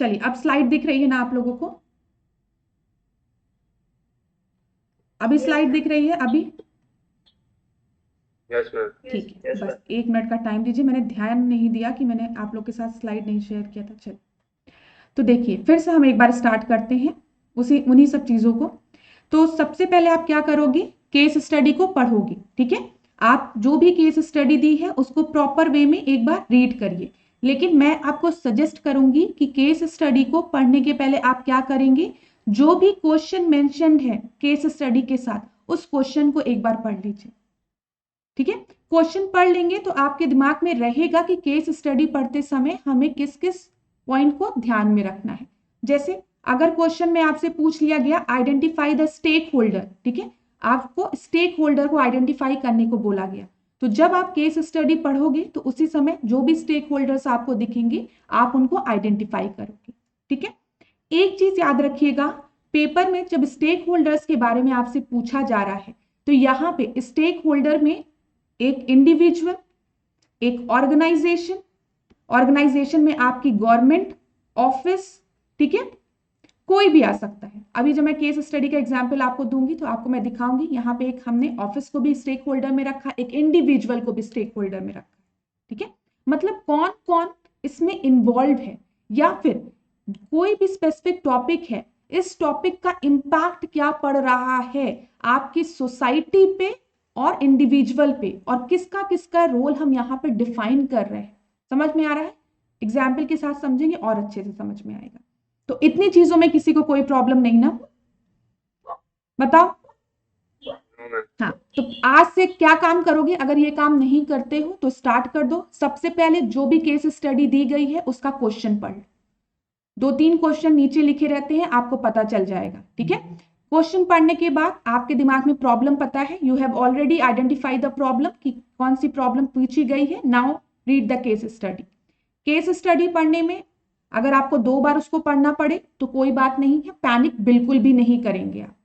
चलिए अब स्लाइड दिख रही है ना आप लोगों को? अभी स्लाइड दिख रही है अभी? Yes ma'am. ठीक है, बस 1 मिनट का टाइम दीजिए, मैंने ध्यान नहीं दिया कि मैंने आप लोग के साथ स्लाइड नहीं शेयर किया था। चलिए तो देखिए फिर से हम एक बार स्टार्ट करते हैं उन्हीं सब चीजों को। तो सबसे पहले आप क्या करोगे, केस स्टडी को पढ़ोगे, ठीक है। आप जो भी केस स्टडी दी है उसको प्रॉपर वे में एक बार रीड करिए। लेकिन मैं आपको सजेस्ट करूंगी कि केस स्टडी को पढ़ने के पहले आप क्या करेंगे, जो भी क्वेश्चन मेंशन्ड है केस स्टडी के साथ उस क्वेश्चन को एक बार पढ़ लीजिए, ठीक है। क्वेश्चन पढ़ लेंगे तो आपके दिमाग में रहेगा कि केस स्टडी पढ़ते समय हमें किस किस पॉइंट को ध्यान में रखना है। जैसे अगर क्वेश्चन में आपसे पूछ लिया गया आइडेंटिफाई द स्टेक होल्डर, ठीक है, आपको स्टेक होल्डर को आइडेंटिफाई करने को बोला गया, तो जब आप केस स्टडी पढ़ोगे तो उसी समय जो भी स्टेक होल्डर्स आपको दिखेंगे आप उनको आइडेंटिफाई करोगे, ठीक है। एक चीज याद रखिएगा, पेपर में जब स्टेक होल्डर्स के बारे में आपसे पूछा जा रहा है तो यहाँ पे स्टेक होल्डर में एक इंडिविजुअल, एक ऑर्गेनाइजेशन, ऑर्गेनाइजेशन में आपकी गवर्नमेंट ऑफिस, ठीक है, कोई भी आ सकता है। अभी जब मैं केस स्टडी का एग्जांपल आपको दूंगी तो आपको मैं दिखाऊंगी, यहाँ पे एक हमने ऑफिस को भी स्टेक होल्डर में रखा, एक इंडिविजुअल को भी स्टेक होल्डर में रखा, ठीक है। मतलब कौन कौन इसमें इन्वॉल्व है, या फिर कोई भी स्पेसिफिक टॉपिक है, इस टॉपिक का इंपैक्ट क्या पड़ रहा है आपकी सोसाइटी पे और इंडिविजुअल पे, और किसका किसका रोल हम यहाँ पे डिफाइन कर रहे हैं। समझ में आ रहा है? एग्जाम्पल के साथ समझेंगे और अच्छे से समझ में आएगा। तो इतनी चीजों में किसी को कोई प्रॉब्लम नहीं ना? बताओ। हाँ, तो आज से क्या काम करोगे, अगर ये काम नहीं करते हो तो स्टार्ट कर दो। सबसे पहले जो भी केस स्टडी दी गई है उसका क्वेश्चन पढ़, 2-3 क्वेश्चन नीचे लिखे रहते हैं, आपको पता चल जाएगा, ठीक है। क्वेश्चन पढ़ने के बाद आपके दिमाग में प्रॉब्लम पता है, you have already identify the problem कि कौन सी प्रॉब्लम पूछी गई है। Now read the case study. Case study पढ़ने में अगर आपको 2 बार उसको पढ़ना पड़े तो कोई बात नहीं है, पैनिक बिल्कुल भी नहीं करेंगे आप।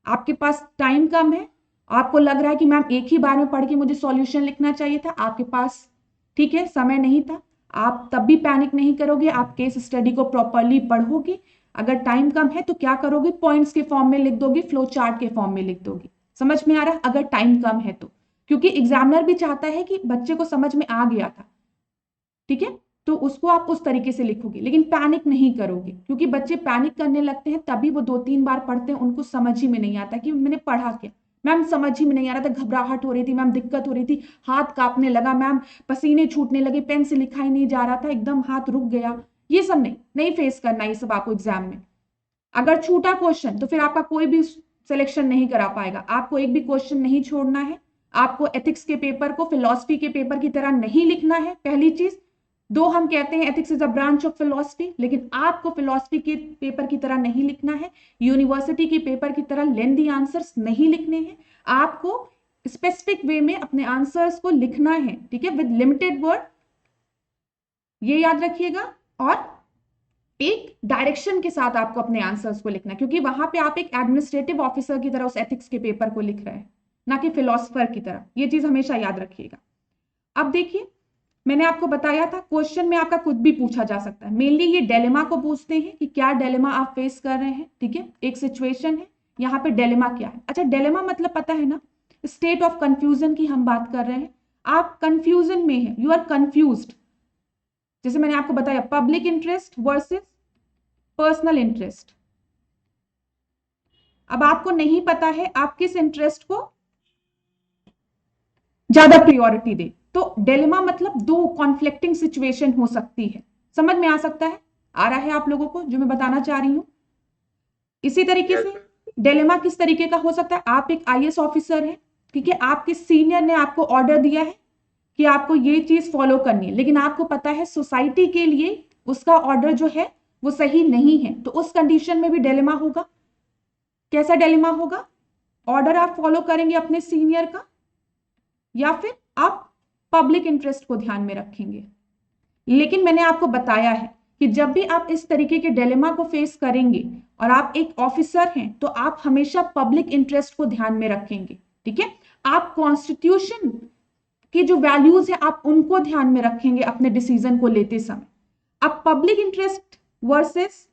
आपके पास टाइम कम है, आपको लग रहा है कि मैम एक ही बार में पढ़ के मुझे सॉल्यूशन लिखना चाहिए था, आपके पास ठीक है समय नहीं था, आप तब भी पैनिक नहीं करोगे, आप केस स्टडी को प्रॉपरली पढ़ोगे। अगर टाइम कम है तो क्या करोगे, पॉइंट्स के फॉर्म में लिख दोगे, फ्लो चार्ट के फॉर्म में लिख दोगे। समझ में आ रहा है? अगर टाइम कम है तो, क्योंकि एग्जामिनर भी चाहता है कि बच्चे को समझ में आ गया था, ठीक है, तो उसको आप उस तरीके से लिखोगे, लेकिन पैनिक नहीं करोगे, क्योंकि बच्चे पैनिक करने लगते हैं तभी वो 2-3 बार पढ़ते हैं, उनको समझ ही में नहीं आता कि मैंने पढ़ा क्या, मैम समझ ही में नहीं आ रहा था, घबराहट हो रही थी मैम, दिक्कत हो रही थी, हाथ कांपने लगा मैम, पसीने छूटने लगे, पेन से लिखा ही नहीं जा रहा था, एकदम हाथ रुक गया। ये सब नहीं फेस करना ये सब आपको एग्जाम में। अगर छूटा क्वेश्चन तो फिर आपका कोई भी सिलेक्शन नहीं करा पाएगा, आपको एक भी क्वेश्चन नहीं छोड़ना है। आपको एथिक्स के पेपर को फिलॉसफी के पेपर की तरह नहीं लिखना है, पहली चीज। दो हम कहते हैं ethics is a branch of philosophy, लेकिन आपको फिलॉसफी के पेपर की तरह नहीं लिखना है, यूनिवर्सिटी के पेपर की तरह लेंदी आंसर्स नहीं लिखने हैं। आपको स्पेसिफिक वे में अपने आंसर्स को लिखना है, ठीक है, विद लिमिटेड वर्ड, ये याद रखिएगा। और एक डायरेक्शन के साथ आपको अपने आंसर्स को लिखना है, क्योंकि वहां पे आप एक एडमिनिस्ट्रेटिव ऑफिसर की तरह उस एथिक्स के पेपर को लिख रहे हैं, ना कि फिलोसफर की तरह। ये चीज हमेशा याद रखिएगा। अब देखिए, मैंने आपको बताया था क्वेश्चन में आपका कुछ भी पूछा जा सकता है, मेनली ये डिलेमा को पूछते हैं कि क्या डिलेमा आप फेस कर रहे हैं, ठीक है। एक सिचुएशन है, यहाँ पे डिलेमा क्या है। अच्छा, डिलेमा मतलब पता है ना, स्टेट ऑफ कंफ्यूजन की हम बात कर रहे हैं। आप कंफ्यूजन में है, यू आर कंफ्यूज्ड। जैसे मैंने आपको बताया, public interest versus personal interest. अब आपको नहीं पता है आप किस इंटरेस्ट को ज्यादा प्रायोरिटी दे, तो डिलेमा मतलब दो कॉन्फ्लिक्टिंग सिचुएशन हो सकती है। समझ में आ सकता है? आ रहा है आप लोगों को जो मैं बताना चाह रही हूं? इसी तरीके से डिलेमा किस तरीके का हो सकता है, आप एक आईएएस ऑफिसर हैं, ठीक है, आपके सीनियर ने आपको ऑर्डर दिया है कि आपको ये चीज फॉलो करनी है, लेकिन आपको पता है सोसाइटी के लिए उसका ऑर्डर जो है वो सही नहीं है, तो उस कंडीशन में भी डिलेमा होगा। कैसा डिलेमा होगा? ऑर्डर आप फॉलो करेंगे अपने सीनियर का, या फिर आप पब्लिक इंटरेस्ट को ध्यान में रखेंगे। लेकिन मैंने आपको बताया है कि जब भी आप इस तरीके के डिलेमा को फेस करेंगे और आप एक ऑफिसर हैं तो आप हमेशा पब्लिक इंटरेस्ट को ध्यान में रखेंगे, ठीक है। आप कॉन्स्टिट्यूशन की जो वैल्यूज है आप उनको ध्यान में रखेंगे अपने डिसीजन को लेते समय। अब पब्लिक इंटरेस्ट वर्सेस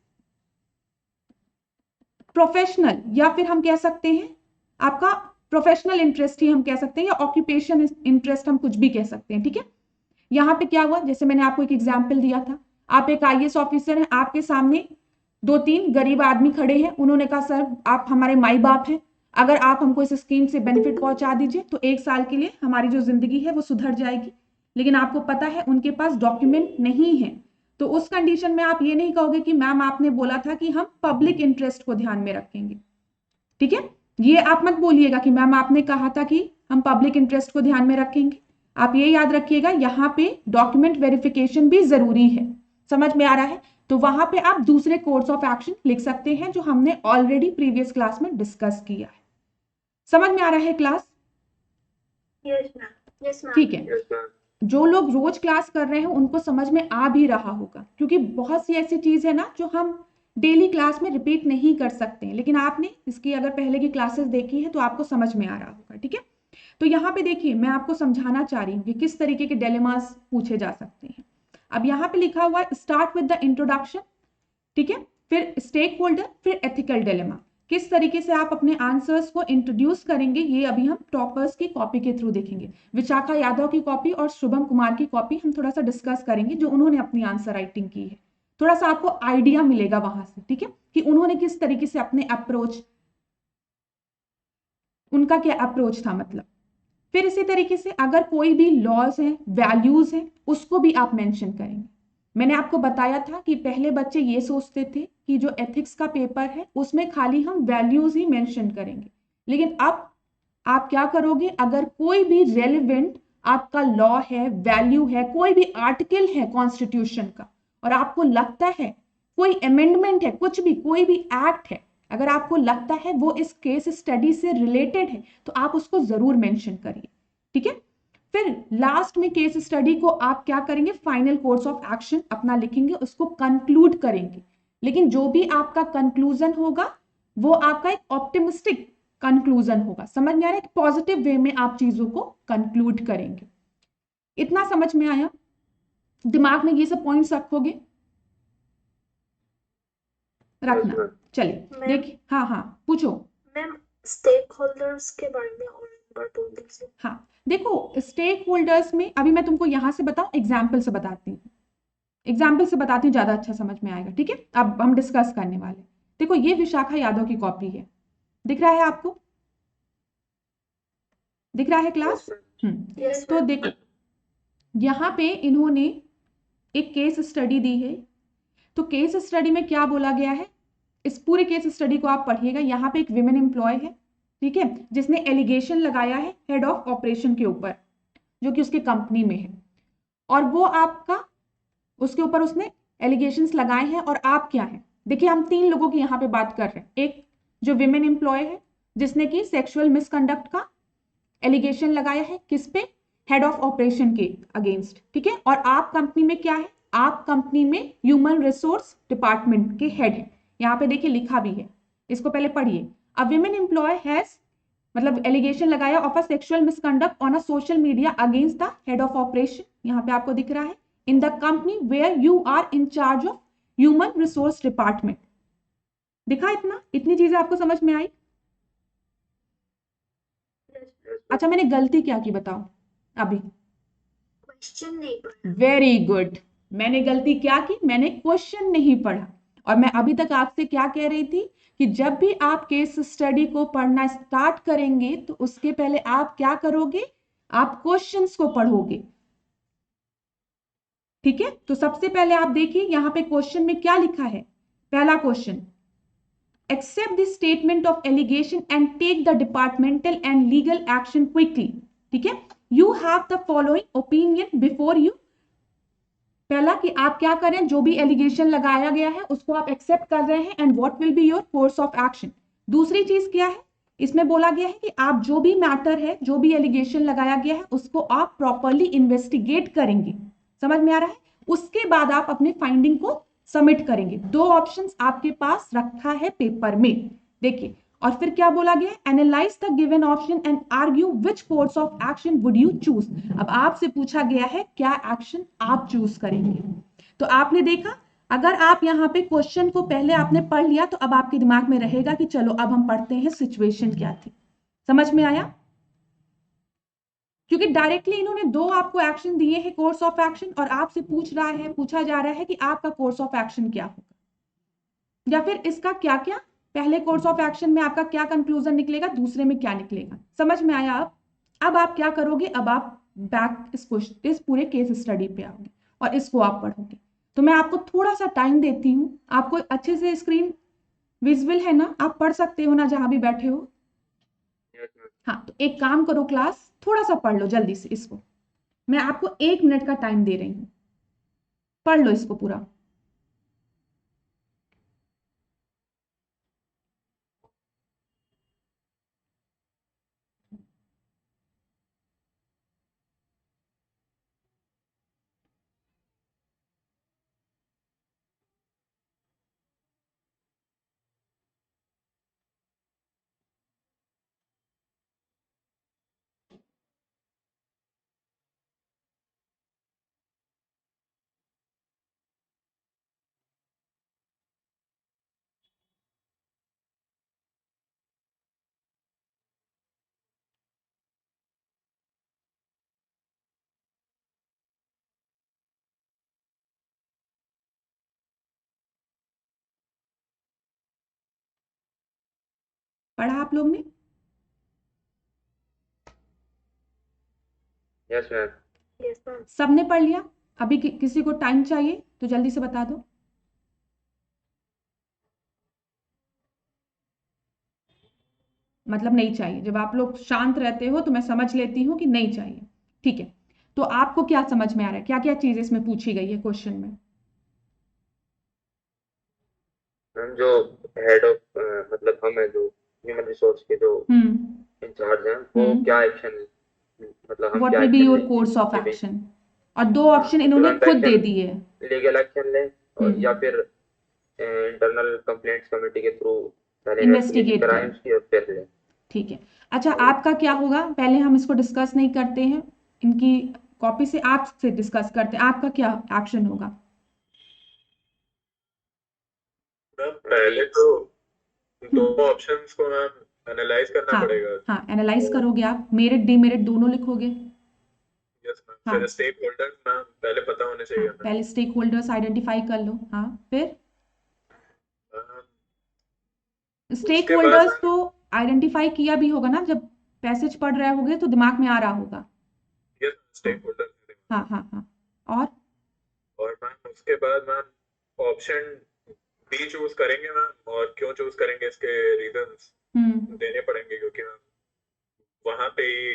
प्रोफेशनल, या फिर हम कह सकते हैं आपका प्रोफेशनल इंटरेस्ट ही हम कह सकते हैं, या ऑक्यूपेशन इंटरेस्ट हम कुछ भी कह सकते हैं, ठीक है। यहाँ पे क्या हुआ, जैसे मैंने आपको एक एग्जाम्पल दिया था, आप एक आईएएस ऑफिसर हैं, आपके सामने 2-3 गरीब आदमी खड़े हैं, उन्होंने कहा सर आप हमारे माई बाप हैं, अगर आप हमको इस स्कीम से बेनिफिट पहुंचा दीजिए तो 1 साल के लिए हमारी जो जिंदगी है वो सुधर जाएगी। लेकिन आपको पता है उनके पास डॉक्यूमेंट नहीं है, तो उस कंडीशन में आप ये नहीं कहोगे कि मैम आपने बोला था कि हम पब्लिक इंटरेस्ट को ध्यान में रखेंगे, ठीक है। ये आप मत बोलिएगा कि मैम आपने कहा था कि हम पब्लिक इंटरेस्ट को ध्यान में रखेंगे। आप ये याद रखिएगा यहाँ पे डॉक्यूमेंट वेरिफिकेशन भी जरूरी है, समझ में आ रहा है। तो वहां पे आप दूसरे कोर्स ऑफ एक्शन लिख सकते हैं जो हमने ऑलरेडी प्रीवियस क्लास में डिस्कस किया है। समझ में आ रहा है class? Yes ma'am, yes ma'am, ठीक है। जो लोग रोज क्लास कर रहे हैं उनको समझ में आ भी रहा होगा, क्योंकि बहुत सी ऐसी चीज है ना जो हम डेली क्लास में रिपीट नहीं कर सकते हैं, लेकिन आपने इसकी अगर पहले की क्लासेस देखी है तो आपको समझ में आ रहा होगा, ठीक है। तो यहाँ पे देखिए मैं आपको समझाना चाह रही हूँ कि किस तरीके के डिलेमास पूछे जा सकते हैं। अब यहाँ पे लिखा हुआ है स्टार्ट विद द इंट्रोडक्शन, ठीक है, फिर स्टेक होल्डर, फिर एथिकल डिलेमा। किस तरीके से आप अपने आंसर्स को इंट्रोड्यूस करेंगे ये अभी हम टॉपर्स की कॉपी के थ्रू देखेंगे। विशाखा यादव की कॉपी और शुभम कुमार की कॉपी हम थोड़ा सा डिस्कस करेंगे जो उन्होंने अपनी आंसर राइटिंग की है, थोड़ा सा आपको आइडिया मिलेगा वहां से, ठीक है, कि उन्होंने किस तरीके से अपने अप्रोच, उनका क्या अप्रोच था मतलब। फिर इसी तरीके से अगर कोई भी लॉज है, वैल्यूज है, उसको भी आप मेंशन करेंगे। मैंने आपको बताया था कि पहले बच्चे ये सोचते थे कि जो एथिक्स का पेपर है उसमें खाली हम वैल्यूज ही मेंशन करेंगे, लेकिन अब आप क्या करोगे, अगर कोई भी रेलिवेंट आपका लॉ है, वैल्यू है, कोई भी आर्टिकल है कॉन्स्टिट्यूशन का, और आपको लगता है कोई अमेंडमेंट है, कुछ भी कोई भी एक्ट है, अगर आपको लगता है वो इस केस स्टडी से रिलेटेड है तो आप उसको जरूर मेंशन करिए, ठीक है। फिर लास्ट में केस स्टडी को आप क्या करेंगे, फाइनल कोर्स ऑफ एक्शन अपना लिखेंगे, उसको कंक्लूड करेंगे। लेकिन जो भी आपका कंक्लूजन होगा वो आपका एक ऑप्टिमिस्टिक कंक्लूजन होगा, समझ में आ रहा है, पॉजिटिव वे में आप चीजों को कंक्लूड करेंगे। इतना समझ में आया? दिमाग में ये सब पॉइंट्स रखोगे, रखना। चलिए देखिए, हाँ हाँ पूछो। मैम स्टेक होल्डर्स के बारे में और एक बार बोल दीजिए। हाँ देखो, स्टेक होल्डर्स में अभी मैं तुमको यहां से बताऊं, एग्जाम्पल से बताती हूँ, एग्जाम्पल से बताती हूँ, ज्यादा अच्छा समझ में आएगा, ठीक है। अब हम डिस्कस करने वाले, देखो ये विशाखा यादव की कॉपी है, दिख रहा है आपको, दिख रहा है क्लास? तो देखो यहाँ पे इन्होंने एक केस स्टडी दी है, तो केस स्टडी में क्या बोला गया है, इस पूरे केस स्टडी को आप पढ़िएगा। यहाँ पे एक विमेन एम्प्लॉय है, ठीक है, जिसने एलिगेशन लगाया है हेड ऑफ ऑपरेशन के ऊपर जो कि उसके कंपनी में है, और वो आपका उसके ऊपर उसने एलिगेशंस लगाए हैं। और आप क्या है, देखिए हम 3 लोगों की यहाँ पे बात कर रहे हैं, एक जो विमेन एम्प्लॉय है जिसने की सेक्सुअल मिसकंडक्ट का एलिगेशन लगाया है, किस पे, हेड ऑफ ऑपरेशन के अगेंस्ट, ठीक है। और आप कंपनी में क्या है, आप कंपनी में ह्यूमन रिसोर्स डिपार्टमेंट के हेड है, यहाँ पे देखिए लिखा भी है, इसको पहले पढ़िए। अ विमेन एम्प्लॉय हैज मतलब एलिगेशन लगाया of a sexual misconduct on a social media against the head of operation, यहाँ पे आपको दिख रहा है, in the company where you are in charge of human resource department. दिखा इतना, इतनी चीजें आपको समझ में आई? अच्छा मैंने गलती क्या की बताओ अभी? क्वेश्चन नहीं पढ़ा। वेरी गुड, मैंने गलती क्या की, मैंने क्वेश्चन नहीं पढ़ा। और मैं अभी तक आपसे क्या कह रही थी कि जब भी आप केस स्टडी को पढ़ना स्टार्ट करेंगे तो उसके पहले आप क्या करोगे, आप क्वेश्चंस को पढ़ोगे, ठीक है। तो सबसे पहले आप देखिए यहाँ पे क्वेश्चन में क्या लिखा है, पहला question, accept the statement of allegation and take the departmental and legal action quickly, ठीक है। You have the following opinion before you, पहला कि आप क्या करें, जो भी एलिगेशन लगाया गया है उसको आप एक्सेप्ट कर रहे हैं, and what will be your course of action. दूसरी चीज क्या है, इसमें बोला गया है कि आप जो भी मैटर है, जो भी एलिगेशन लगाया गया है उसको आप प्रॉपरली इन्वेस्टिगेट करेंगे, समझ में आ रहा है, उसके बाद आप अपने फाइंडिंग को सबमिट करेंगे। 2 ऑप्शंस आपके पास रखा है पेपर में, देखिए। और फिर क्या बोला गया है, analyse the given option and argue which course of action would you choose. अब आपसे पूछा गया है क्या एक्शन आप चूज करेंगे। तो आपने देखा अगर आप यहाँ पे क्वेश्चन को पहले आपने पढ़ लिया तो अब आपके दिमाग में रहेगा कि चलो अब हम पढ़ते हैं सिचुएशन क्या थी। समझ में आया? क्योंकि डायरेक्टली इन्होंने दो आपको एक्शन दिए हैं, कोर्स ऑफ एक्शन, और आपसे पूछा जा रहा है कि आपका कोर्स ऑफ एक्शन क्या होगा, या फिर इसका क्या क्या, पहले कोर्स ऑफ एक्शन में आपका क्या कंक्लूजन निकलेगा, दूसरे में क्या निकलेगा। समझ में आया? अब आप क्या करोगे, अब आप बैक इस पूरे केस स्टडी पे आओगे और इसको आप पढ़ोगे। तो मैं आपको थोड़ा सा टाइम देती हूँ, आपको अच्छे से स्क्रीन विजुअल है ना, आप पढ़ सकते हो ना जहां भी बैठे हो? हाँ, तो एक काम करो क्लास, थोड़ा सा पढ़ लो जल्दी से इसको। मैं आपको 1 मिनट का टाइम दे रही हूँ, पढ़ लो इसको पूरा। पढ़ा आप लोग ने? Yes ma'am. Yes ma'am. सबने पढ़ लिया? अभी किसी को टाइम चाहिए तो जल्दी से बता दो। मतलब नहीं चाहिए, जब आप लोग शांत रहते हो तो मैं समझ लेती हूँ कि नहीं चाहिए। ठीक है, तो आपको क्या समझ में आ रहा है, क्या क्या चीज इसमें पूछी गई है क्वेश्चन में? मैम जो हेड ऑफ मतलब हम है जो ह्यूमन रिसोर्स के जो इंचार्ज हैं वो क्या एक्शन मतलब हम व्हाट क्या विल बी एक्शन योर लें कोर्स ऑफ इसके बेस। एक्शन? और दो हाँ ऑप्शन तो इन्होंने तुरंत खुद दे एक्शन, दिए। लीगल एक्शन लें और या हम्म फिर इंटरनल कंप्लेंट्स कमेटी के थ्रू पहले इन्वेस्टिगेशन इन्वेस्टिगेट कराएं करें। उसकी और फिर लें। ठीक है, अच्छा और आपका क्या होगा, पहले हम इसको डिस्कस नहीं करते हैं, इनकी कॉपी से आपसे डिस्कस करते हैं, आपका क्या एक्शन होगा? मैम पहले तो दो हम्म ऑप्शंस को मैम एनालाइज करना हाँ पड़ेगा। हाँ, एनालाइज करोगे आप, मेरिट डीमेरिट दोनों लिखोगे। Yes ma'am. हाँ फिर स्टेक होल्डर मैम पहले पता होने हाँ, चाहिए हमें। पहले स्टेक होल्डर्स आइडेंटिफाई कर लो। हाँ, फिर मैम स्टेक उसके बाद होल्डर्स मैम तो आइडेंटिफाई किया भी होगा ना, जब पैसेज पढ़ रहे होगे तो दिमाग में आ रहा होगा। यस हाँ स्टेक होल्डर। हाँ हाँ हाँ, और और मैम उसके बाद मैम ऑप्शन बी चूज करेंगे मैम, और क्यों चूज करेंगे इसके रीजंस देने पड़ेंगे क्योंकि मैम वहाँ पे ही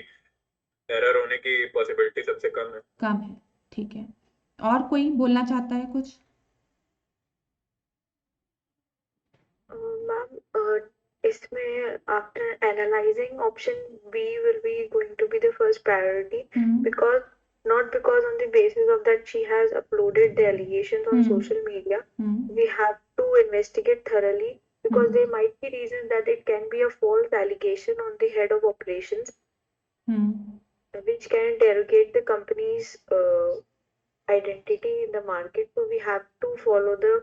एरर होने की पॉसिबिलिटी सबसे कम है। कम है। ठीक है, और कोई बोलना चाहता है कुछ? मैम इसमें after analysing option B will be going to be the first priority because not because on the basis of that she has uploaded the allegations on social media. We have to investigate thoroughly because there might be reasons that it can be a false allegation on the head of operations, which can derogate the company's identity in the market. So we have to follow the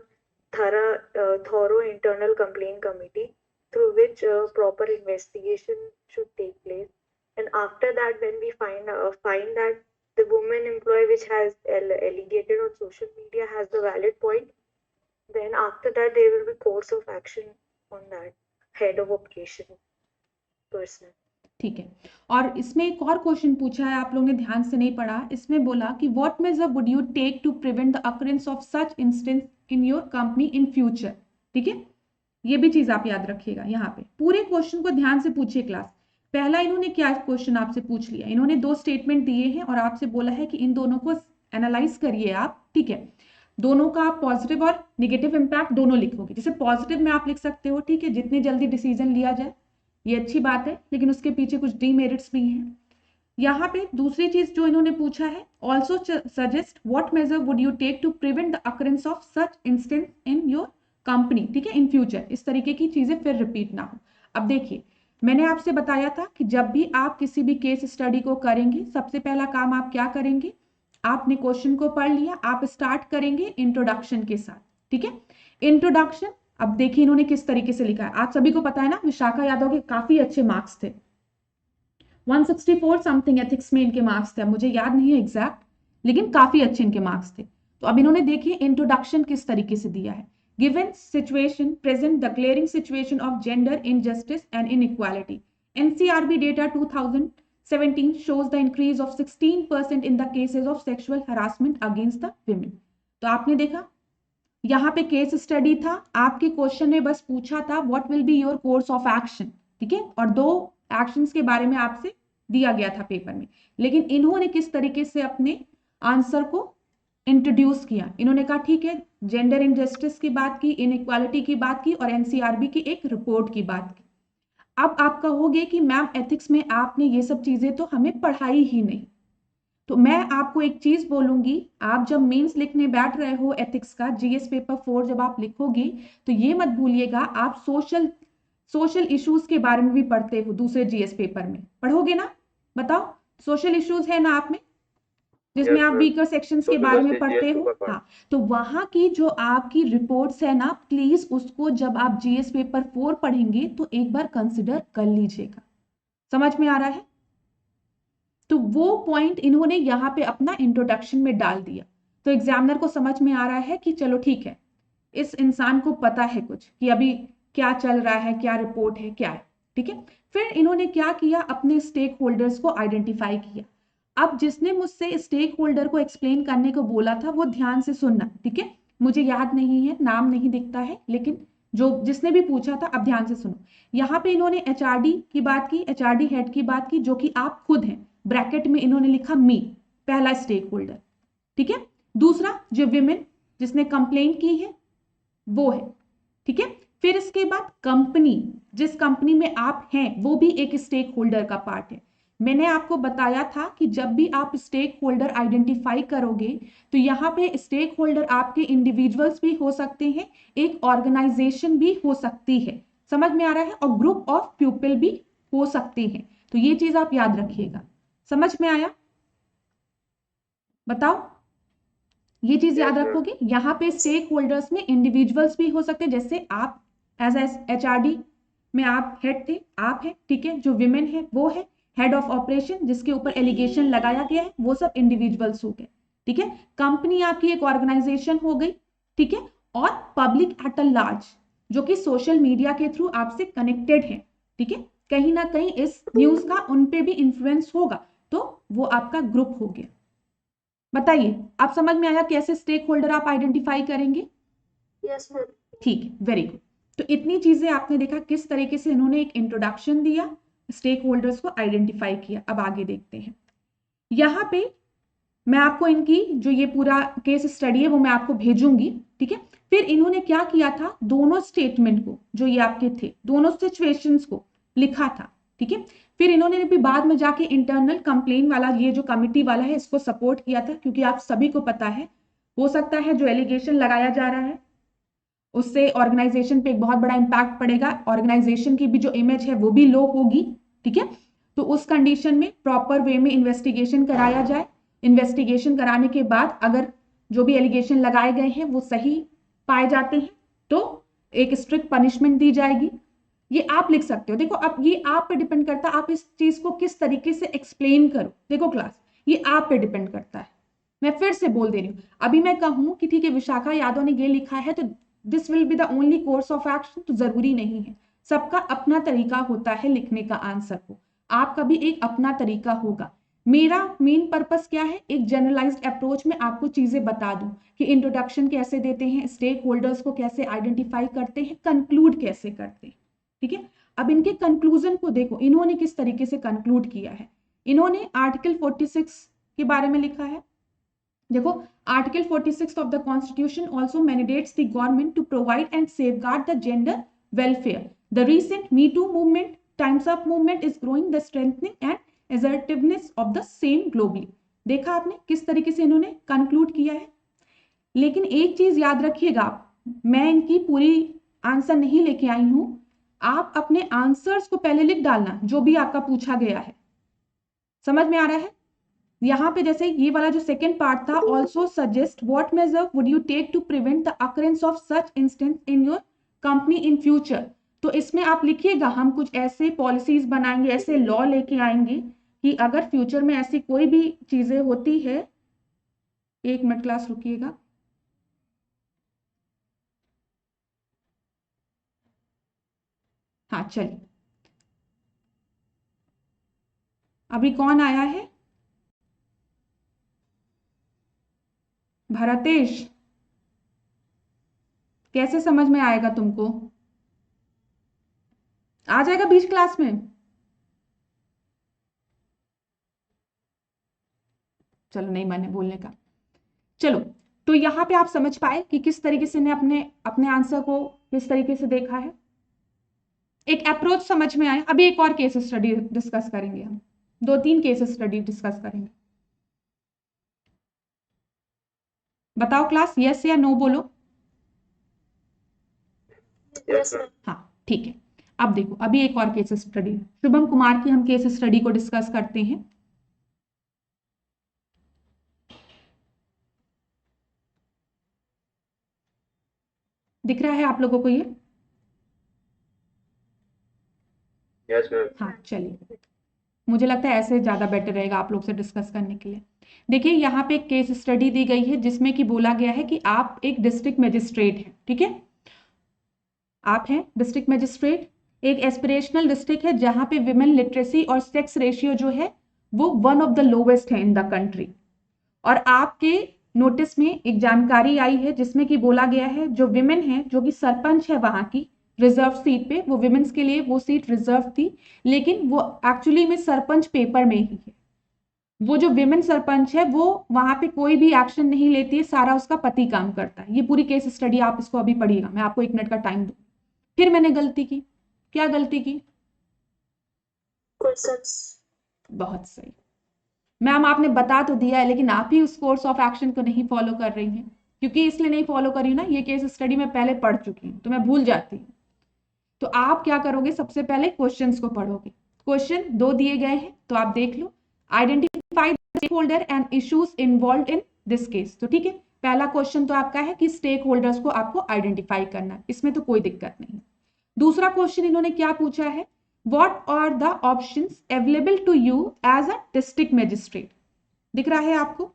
thorough internal complaint committee through which proper investigation should take place. And after that, when we find that the woman employee which has allegated on social media has the valid point, then after that there will be course of action on that head of operation person. ठीक है, और इसमें एक और question पूछा है, आप लोगों ने ध्यान से नहीं पढ़ा, इसमें बोला कि what measure would you take to prevent the occurrence of such instance in your company in future. ठीक है, ये भी चीज आप याद रखिएगा। यहाँ पे पूरे क्वेश्चन को ध्यान से पूछिए क्लास। पहला इन्होंने क्या क्वेश्चन आपसे पूछ लिया, इन्होंने दो स्टेटमेंट दिए हैं और आपसे बोला है कि इन दोनों को एनालाइज करिए आप। ठीक है, दोनों का आप पॉजिटिव और निगेटिव इंपैक्ट दोनों लिखोगे। जैसे पॉजिटिव में आप लिख सकते हो, ठीक है, जितनी जल्दी डिसीजन लिया जाए, ये अच्छी बात है, लेकिन उसके पीछे कुछ डीमेरिट्स भी हैं। यहाँ पे दूसरी चीज जो इन्होंने पूछा है, also suggest what measure would you take to prevent the occurrence of such instance in your company. ठीक है, इन फ्यूचर इस तरीके की चीजें फिर रिपीट ना हो। अब देखिए, मैंने आपसे बताया था कि जब भी आप किसी भी केस स्टडी को करेंगे, सबसे पहला काम आप क्या करेंगे, आपने क्वेश्चन को पढ़ लिया, आप स्टार्ट करेंगे इंट्रोडक्शन के साथ। ठीक है। इंट्रोडक्शन, अब देखिए इन्होंने किस तरीके से लिखा है। आप सभी को पता है ना विशाखा यादव के काफी अच्छे मार्क्स थे, 164 समथिंग एथिक्स में इनके मार्क्स थे, मुझे याद नहीं है एग्जैक्ट, लेकिन काफी अच्छे इनके मार्क्स थे। तो अब इन्होंने देखिए इंट्रोडक्शन किस तरीके से दिया है। Given situation present the glaring situation of gender injustice and inequality, NCRB data 2017 shows the increase of 16% in the cases of sexual harassment against the women। तो आपने देखा यहाँ पे केस स्टडी था, आपके क्वेश्चन में बस पूछा था what will be your course of action, ठीक है, और 2 एक्शंस के बारे में आपसे दिया गया था पेपर में। लेकिन इन्होंने किस तरीके से अपने आंसर को इंट्रोड्यूस किया, इन्होंने कहा ठीक है जेंडर इनजस्टिस की बात की, इनइक्वालिटी की बात की और एनसीआरबी की एक रिपोर्ट की बात की। अब आप कहोगे कि मैम एथिक्स में आपने ये सब चीजें तो हमें पढ़ाई ही नहीं, तो मैं आपको एक चीज बोलूंगी, आप जब मेंस लिखने बैठ रहे हो एथिक्स का जीएस पेपर 4 जब आप लिखोगे तो ये मत भूलिएगा आप सोशल इश्यूज के बारे में भी पढ़ते हो, दूसरे जीएस पेपर में पढ़ोगे ना, बताओ सोशल इश्यूज है ना आप में, जिसमें आप वीकर सेक्शंस के बारे में पढ़ते हो। हाँ, तो वहां की जो आपकी रिपोर्ट्स है ना, प्लीज उसको जब आप जीएस पेपर 4 पढ़ेंगे तो एक बार कंसिडर कर लीजिएगा। समझ में आ रहा है? तो वो पॉइंट इन्होंने यहाँ पे अपना इंट्रोडक्शन में डाल दिया, तो एग्जामिनर को समझ में आ रहा है कि चलो ठीक है इस इंसान को पता है कुछ कि अभी क्या चल रहा है, क्या रिपोर्ट है, क्या है, ठीक है। फिर इन्होंने क्या किया, अपने स्टेक होल्डर्स को आइडेंटिफाई किया। अब जिसने मुझसे स्टेक होल्डर को एक्सप्लेन करने को बोला था वो ध्यान से सुनना, ठीक है, मुझे याद नहीं है, नाम नहीं दिखता है, लेकिन जो जिसने भी पूछा था अब ध्यान से सुनो। यहाँ पे इन्होंने एचआरडी की बात की, एचआरडी हेड की बात की, जो कि आप खुद हैं, ब्रैकेट में इन्होंने लिखा मी, पहला स्टेक होल्डर, ठीक है। दूसरा जो विमेन जिसने कंप्लेन की है वो है, ठीक है। फिर इसके बाद कंपनी, जिस कंपनी में आप हैं वो भी एक स्टेक होल्डर का पार्ट है। मैंने आपको बताया था कि जब भी आप स्टेक होल्डर आइडेंटिफाई करोगे तो यहाँ पे स्टेक होल्डर आपके इंडिविजुअल्स भी हो सकते हैं, एक ऑर्गेनाइजेशन भी हो सकती है, समझ में आ रहा है, और ग्रुप ऑफ पीपल भी हो सकते हैं। तो ये चीज आप याद रखिएगा, समझ में आया? बताओ, ये चीज याद रखोगे। यहाँ पे स्टेक होल्डर्स में इंडिविजुअल्स भी हो सकते हैं, जैसे आप एज एचआरडी में आप हेड थे, आप है, ठीक है, जो विमेन है वो है हेड ऑफ ऑपरेशन जिसके ऊपर एलिगेशन लगाया गया है, वो सब इंडिविजुअल्स हो गए, ठीक है। कंपनी आपकी एक ऑर्गेनाइजेशन हो गई, ठीक है, और पब्लिक एट अ लार्ज जो कि सोशल मीडिया के थ्रू आपसे कनेक्टेड है, ठीक है, कहीं ना कहीं इस न्यूज का उन पे भी इंफ्लुएंस होगा, तो वो आपका ग्रुप हो गया। बताइए, आप समझ में आया कैसे स्टेक होल्डर आप आइडेंटिफाई करेंगे? Yes ma'am. ठीक है, वेरी गुड। तो इतनी चीजें आपने देखा किस तरीके से इन्होंने एक इंट्रोडक्शन दिया, स्टेक होल्डर्स को आइडेंटिफाई किया। अब आगे देखते हैं, यहाँ पे मैं आपको इनकी जो ये पूरा केस स्टडी है वो मैं आपको भेजूंगी, ठीक है। फिर इन्होंने क्या किया था, दोनों स्टेटमेंट को जो ये आपके थे, दोनों सिचुएशंस को लिखा था, ठीक है। फिर इन्होंने भी बाद में जाके इंटरनल कंप्लेन वाला ये जो कमिटी वाला है इसको सपोर्ट किया था, क्योंकि आप सभी को पता है हो सकता है जो एलिगेशन लगाया जा रहा है उससे ऑर्गेनाइजेशन पे एक बहुत बड़ा इंपैक्ट पड़ेगा, ऑर्गेनाइजेशन की भी जो इमेज है वो भी लो होगी, ठीक है। तो उस कंडीशन में प्रॉपर वे में इन्वेस्टिगेशन कराया जाए, इन्वेस्टिगेशन कराने के बाद अगर जो भी एलिगेशन लगाए गए हैं वो सही पाए जाते हैं तो एक स्ट्रिक्ट पनिशमेंट दी जाएगी। ये आप लिख सकते हो। देखो अब ये आप पे डिपेंड करता है आप इस चीज को किस तरीके से एक्सप्लेन करो। देखो क्लास, ये आप पे डिपेंड करता है। मैं फिर से बोल दे रही हूँ, अभी मैं कहूँ कि ठीक है विशाखा यादव ने ये लिखा है तो this will be the only course of action, तो जरूरी नहीं है। सबका अपना तरीका होता है लिखने का आंसर को, आपका भी एक अपना तरीका होगा। मेरा मेन पर्पस क्या है, एक जनरलाइज्ड अप्रोच में आपको चीजें बता दूं कि इंट्रोडक्शन कैसे देते हैं, स्टेक होल्डर्स को कैसे आइडेंटिफाई करते हैं, कंक्लूड कैसे करते हैं, ठीक है। अब इनके कंक्लूजन को देखो, इन्होंने किस तरीके से कंक्लूड किया है। इन्होंने आर्टिकल 46 के बारे में लिखा है। देखो, article 46 of the constitution also mandates the government to provide and safeguard the gender welfare. The recent me too movement, times up movement is growing the strengthening and assertiveness of the same globally। देखा आपने किस तरीके से इन्होंने conclude किया है। लेकिन एक चीज याद रखिएगा आप, मैं इनकी पूरी आंसर नहीं लेके आई हूं, आप अपने आंसर्स को पहले लिख डालना जो भी आपका पूछा गया है। समझ में आ रहा है? यहाँ पे जैसे ये वाला जो सेकेंड पार्ट था, also suggest what measure would you take to prevent the occurrence of such instance in your company in future. तो इसमें आप लिखिएगा हम कुछ ऐसे पॉलिसीज बनाएंगे, ऐसे लॉ लेके आएंगे कि अगर फ्यूचर में ऐसी कोई भी चीजें होती है। 1 मिनट क्लास रुकिएगा। हाँ चलिए, अभी कौन आया है? भरतेश, कैसे समझ में आएगा तुमको? आ जाएगा बीच क्लास में? चलो, नहीं माने बोलने का। चलो, तो यहां पे आप समझ पाए कि किस तरीके से ने अपने अपने आंसर को किस तरीके से देखा है, एक अप्रोच समझ में आया। अभी एक और केस स्टडी डिस्कस करेंगे, हम 2-3 केस स्टडी डिस्कस करेंगे। बताओ क्लास, यस या नो बोलो। यस हाँ ठीक है। अब देखो, अभी एक और केस स्टडी, शुभम कुमार की हम केस स्टडी को डिस्कस करते हैं। दिख रहा है आप लोगों को ये? Yes ma'am. हाँ चलिए, मुझे लगता है ऐसे ज्यादा बेटर रहेगा आप लोग से डिस्कस करने के लिए। देखिए, यहाँ पे एक केस स्टडी दी गई है जिसमें कि बोला गया है कि आप एक डिस्ट्रिक्ट मजिस्ट्रेट हैं, ठीक है? आप हैं डिस्ट्रिक्ट मजिस्ट्रेट, एक एस्पिरेशनल डिस्ट्रिक्ट है जहां पे विमेन लिटरेसी और सेक्स रेशियो जो है वो वन ऑफ द लोवेस्ट है इन द कंट्री। और आपके नोटिस में एक जानकारी आई है जिसमें कि बोला गया है जो विमेन है, जो कि सरपंच है वहां की रिजर्व सीट पे, वो विमेन्स के लिए वो सीट रिजर्व थी, लेकिन वो एक्चुअली में सरपंच पेपर में ही है। वो जो विमेन सरपंच है वो वहां पे कोई भी एक्शन नहीं लेती है, सारा उसका पति काम करता है। ये पूरी केस स्टडी आप इसको अभी पढ़िएगा, मैं आपको 1 मिनट का टाइम दूं। फिर मैंने गलती की, क्या गलती की? क्वेश्चंस। बहुत सही मैम, आपने बता तो दिया है लेकिन आप ही उस कोर्स ऑफ एक्शन को नहीं फॉलो कर रही हैं। क्योंकि इसलिए नहीं फॉलो करी ना, ये केस स्टडी में पहले पढ़ चुकी हूं तो मैं भूल जाती हूँ। तो आप क्या करोगे, सबसे पहले क्वेश्चंस को पढ़ोगे। क्वेश्चन 2 दिए गए हैं तो आप देख लो। Identify stakeholder and issues involve in this case. तो ठीक है, पहला क्वेश्चन तो आपका है कि स्टेक होल्डर्स को आपको आइडेंटिफाई करना है, इसमें तो कोई दिक्कत नहीं। दूसरा क्वेश्चन इन्होंने क्या पूछा है, what are the options available to you as a district magistrate. दिख रहा है आपको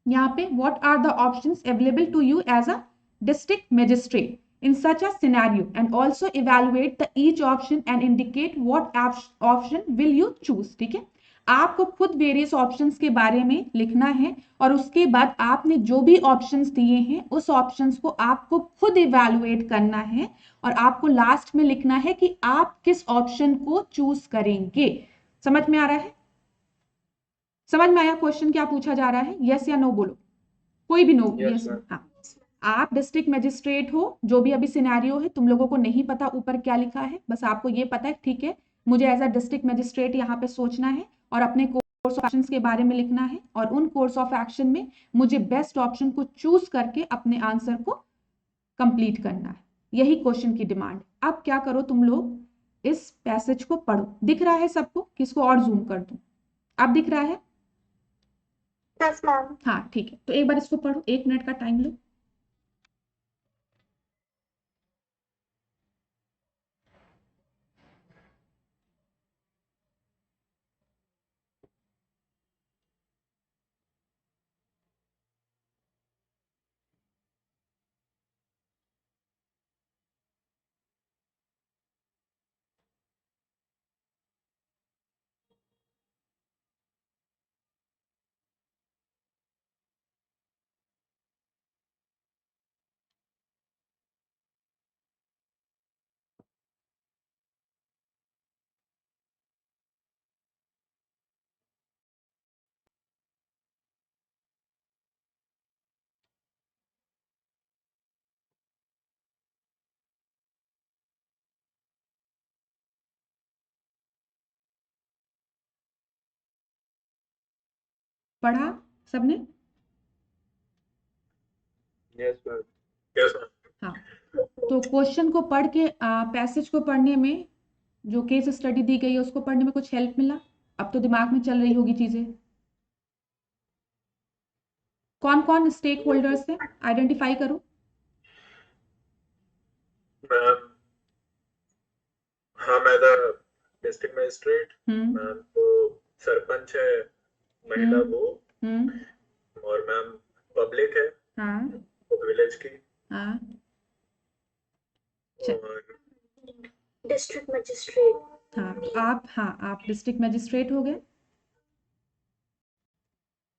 यहाँ पे, what are the options available to you as a district magistrate in such a scenario, and also evaluate the each option and indicate what option will you choose। ठीक है, आपको खुद वेरियस ऑप्शंस के बारे में लिखना है और उसके बाद आपने जो भी ऑप्शंस दिए हैं उस ऑप्शंस को आपको खुद इवैल्यूएट करना है और आपको लास्ट में लिखना है कि आप किस ऑप्शन को चूज करेंगे। समझ में आ रहा है? समझ में आया क्वेश्चन क्या पूछा जा रहा है? यस या नो बोलो, कोई भी नो। यस, हाँ। आप डिस्ट्रिक्ट मजिस्ट्रेट हो, जो भी अभी सिनेरियो है तुम लोगों को नहीं पता ऊपर क्या लिखा है, बस आपको ये पता है ठीक है मुझे एज अ डिस्ट्रिक्ट मजिस्ट्रेट यहाँ पे सोचना है और अपने कोर्स ऑफ एक्शन के बारे में लिखना है और उन कोर्स ऑफ एक्शन में मुझे बेस्ट ऑप्शन को चूज करके अपने आंसर को कंप्लीट करना है। यही क्वेश्चन की डिमांड। अब क्या करो तुम लोग, इस पैसेज को पढ़ो। दिख रहा है सबको? किसको और जूम कर दूं? अब दिख रहा है? Yes ma'am. हाँ ठीक है, तो एक बार इसको पढ़ो, 1 मिनट का टाइम लो। पढ़ा सबने? Yes ma'am. Yes ma'am. हाँ, तो क्वेश्चन को पढ़ के पैसेज को पढ़ने में, जो केस स्टडी दी गई है उसको पढ़ने में कुछ हेल्प मिला? अब तो दिमाग में चल रही होगी चीजें। कौन कौन स्टेक होल्डर्स है, आइडेंटिफाई करो। मैम हम as a district magistrate, ma'am तो सरपंच है, महिला वो, और मैम पब्लिक है, हाँ विलेज की, हाँ और डिस्ट्रिक्ट मजिस्ट्रेट। हाँ तो आप डिस्ट्रिक्ट मजिस्ट्रेट हो गए।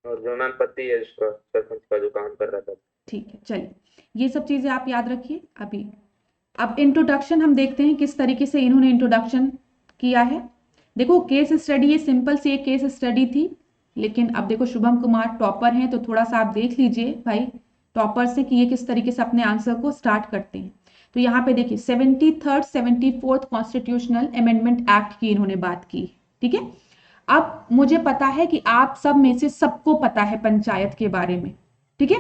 और जो मैम पति है उसका, सरपंच का जो काम कर रहा था। ठीक है, चलिए ये सब चीजें आप याद रखिए। अभी अब इंट्रोडक्शन हम देखते हैं किस तरीके से इन्होंने इंट्रोडक्शन किया है। देखो केस स्टडी, ये सिंपल सी एक केस स्टडी थी, लेकिन अब देखो शुभम कुमार टॉपर हैं तो थोड़ा सा आप देख लीजिए भाई टॉपर से कि ये किस तरीके से अपने आंसर को स्टार्ट करते हैं। तो यहाँ पे देखिए 73rd 74th constitutional amendment act की इन्होंने बात की, ठीक है। अब मुझे पता है कि आप सब में से सबको पता है पंचायत के बारे में, ठीक है।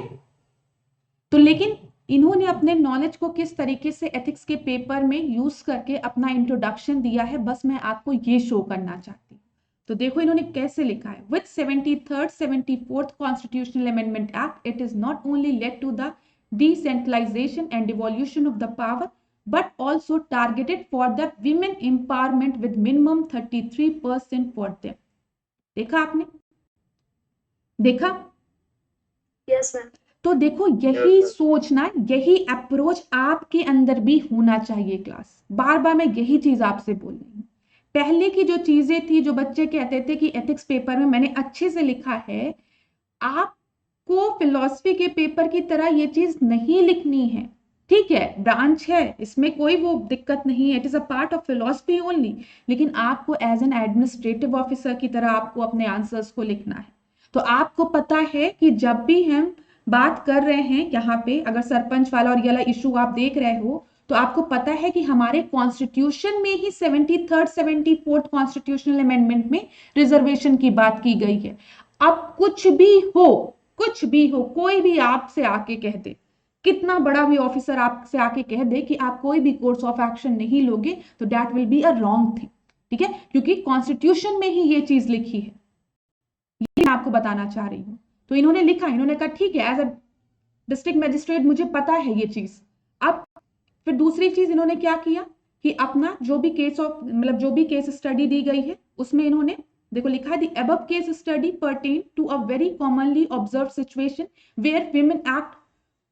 तो लेकिन इन्होंने अपने नॉलेज को किस तरीके से एथिक्स के पेपर में यूज करके अपना इंट्रोडक्शन दिया है, बस मैं आपको ये शो करना चाहती हूँ। तो देखो इन्होंने कैसे लिखा है, with 73rd 74th constitutional amendment act it is not only led to the decentralization and devolution of the power but also targeted for the women empowerment with minimum 33% for them। देखा आपने, देखा? Yes ma'am. तो देखो यही सोचना, यही approach आपके अंदर भी होना चाहिए। क्लास बार बार मैं यही चीज आपसे बोल रही हूँ। पहले की जो चीजें थी, जो बच्चे कहते थे कि एथिक्स पेपर में मैंने अच्छे से लिखा है, आपको फिलॉसफी के पेपर की तरह ये चीज नहीं लिखनी है, ठीक है। ब्रांच है, इसमें कोई वो दिक्कत नहीं है, it is a part of philosophy only, लेकिन आपको एज एन एडमिनिस्ट्रेटिव ऑफिसर की तरह आपको अपने आंसर्स को लिखना है। तो आपको पता है कि जब भी हम बात कर रहे हैं यहाँ पे, अगर सरपंच वाला और ये वाला इशू आप देख रहे हो, तो आपको पता है कि हमारे कॉन्स्टिट्यूशन में ही 73rd 74th कॉन्स्टिट्यूशनल अमेंडमेंट में रिजर्वेशन की बात की गई है। अब कुछ भी हो, कुछ भी हो, कोई भी आपसे आके कह दे, कितना बड़ा भी ऑफिसर आपसे आके कह दे कि आप कोई भी कोर्स ऑफ एक्शन नहीं लोगे, तो that will be a wrong thing, ठीक है, क्योंकि कॉन्स्टिट्यूशन में ही ये चीज लिखी है। ये मैं आपको बताना चाह रही हूं। तो इन्होंने लिखा, इन्होंने कहा ठीक है, एज अ डिस्ट्रिक्ट मजिस्ट्रेट मुझे पता है ये चीज। अब फिर दूसरी चीज इन्होंने क्या किया कि अपना जो भी केस ऑफ मतलब जो भी केस स्टडी दी गई है उसमें इन्होंने देखो लिखा है, the above case study pertain to a very commonly observe situation where women act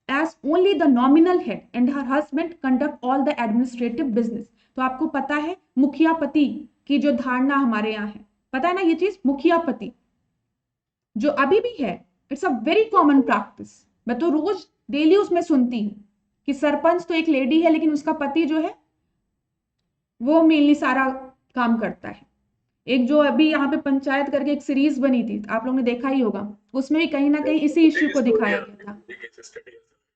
as only the nominal head and her husband conduct all the administrative business। तो आपको पता है मुखिया पति की जो धारणा हमारे यहाँ है, पता है ना ये चीज, मुखिया पति जो अभी भी है, it's a very common practice. मैं तो रोज डेली उसमें सुनती हूँ कि सरपंच तो एक लेडी है लेकिन उसका पति जो है वो मेनली सारा काम करता है। एक जो अभी यहाँ पे पंचायत करके एक सीरीज बनी थी, आप लोगों ने देखा ही होगा, उसमें भी कहीं ना कहीं इसी इश्यू को दिखाया गया था।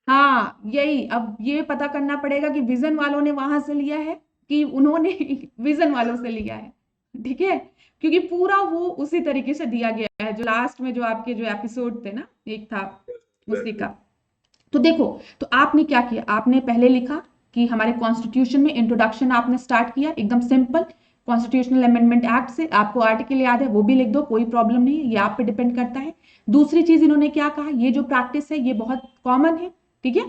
हाँ यही, अब ये पता करना पड़ेगा कि विजन वालों ने वहां से लिया है कि उन्होंने विजन वालों से लिया है, ठीक है, क्योंकि पूरा वो उसी तरीके से दिया गया है जो लास्ट में जो आपके जो एपिसोड थे ना, एक था उसी का। तो देखो, तो आपने क्या किया, आपने पहले लिखा कि हमारे कॉन्स्टिट्यूशन में इंट्रोडक्शन आपने स्टार्ट किया एकदम सिंपल, कॉन्स्टिट्यूशनल अमेंडमेंट एक्ट से। आपको आर्टिकल याद है वो भी लिख दो, कोई प्रॉब्लम नहीं है, ये आप पे डिपेंड करता है। दूसरी चीज इन्होंने क्या कहा, ये जो प्रैक्टिस है ये बहुत कॉमन है, ठीक है,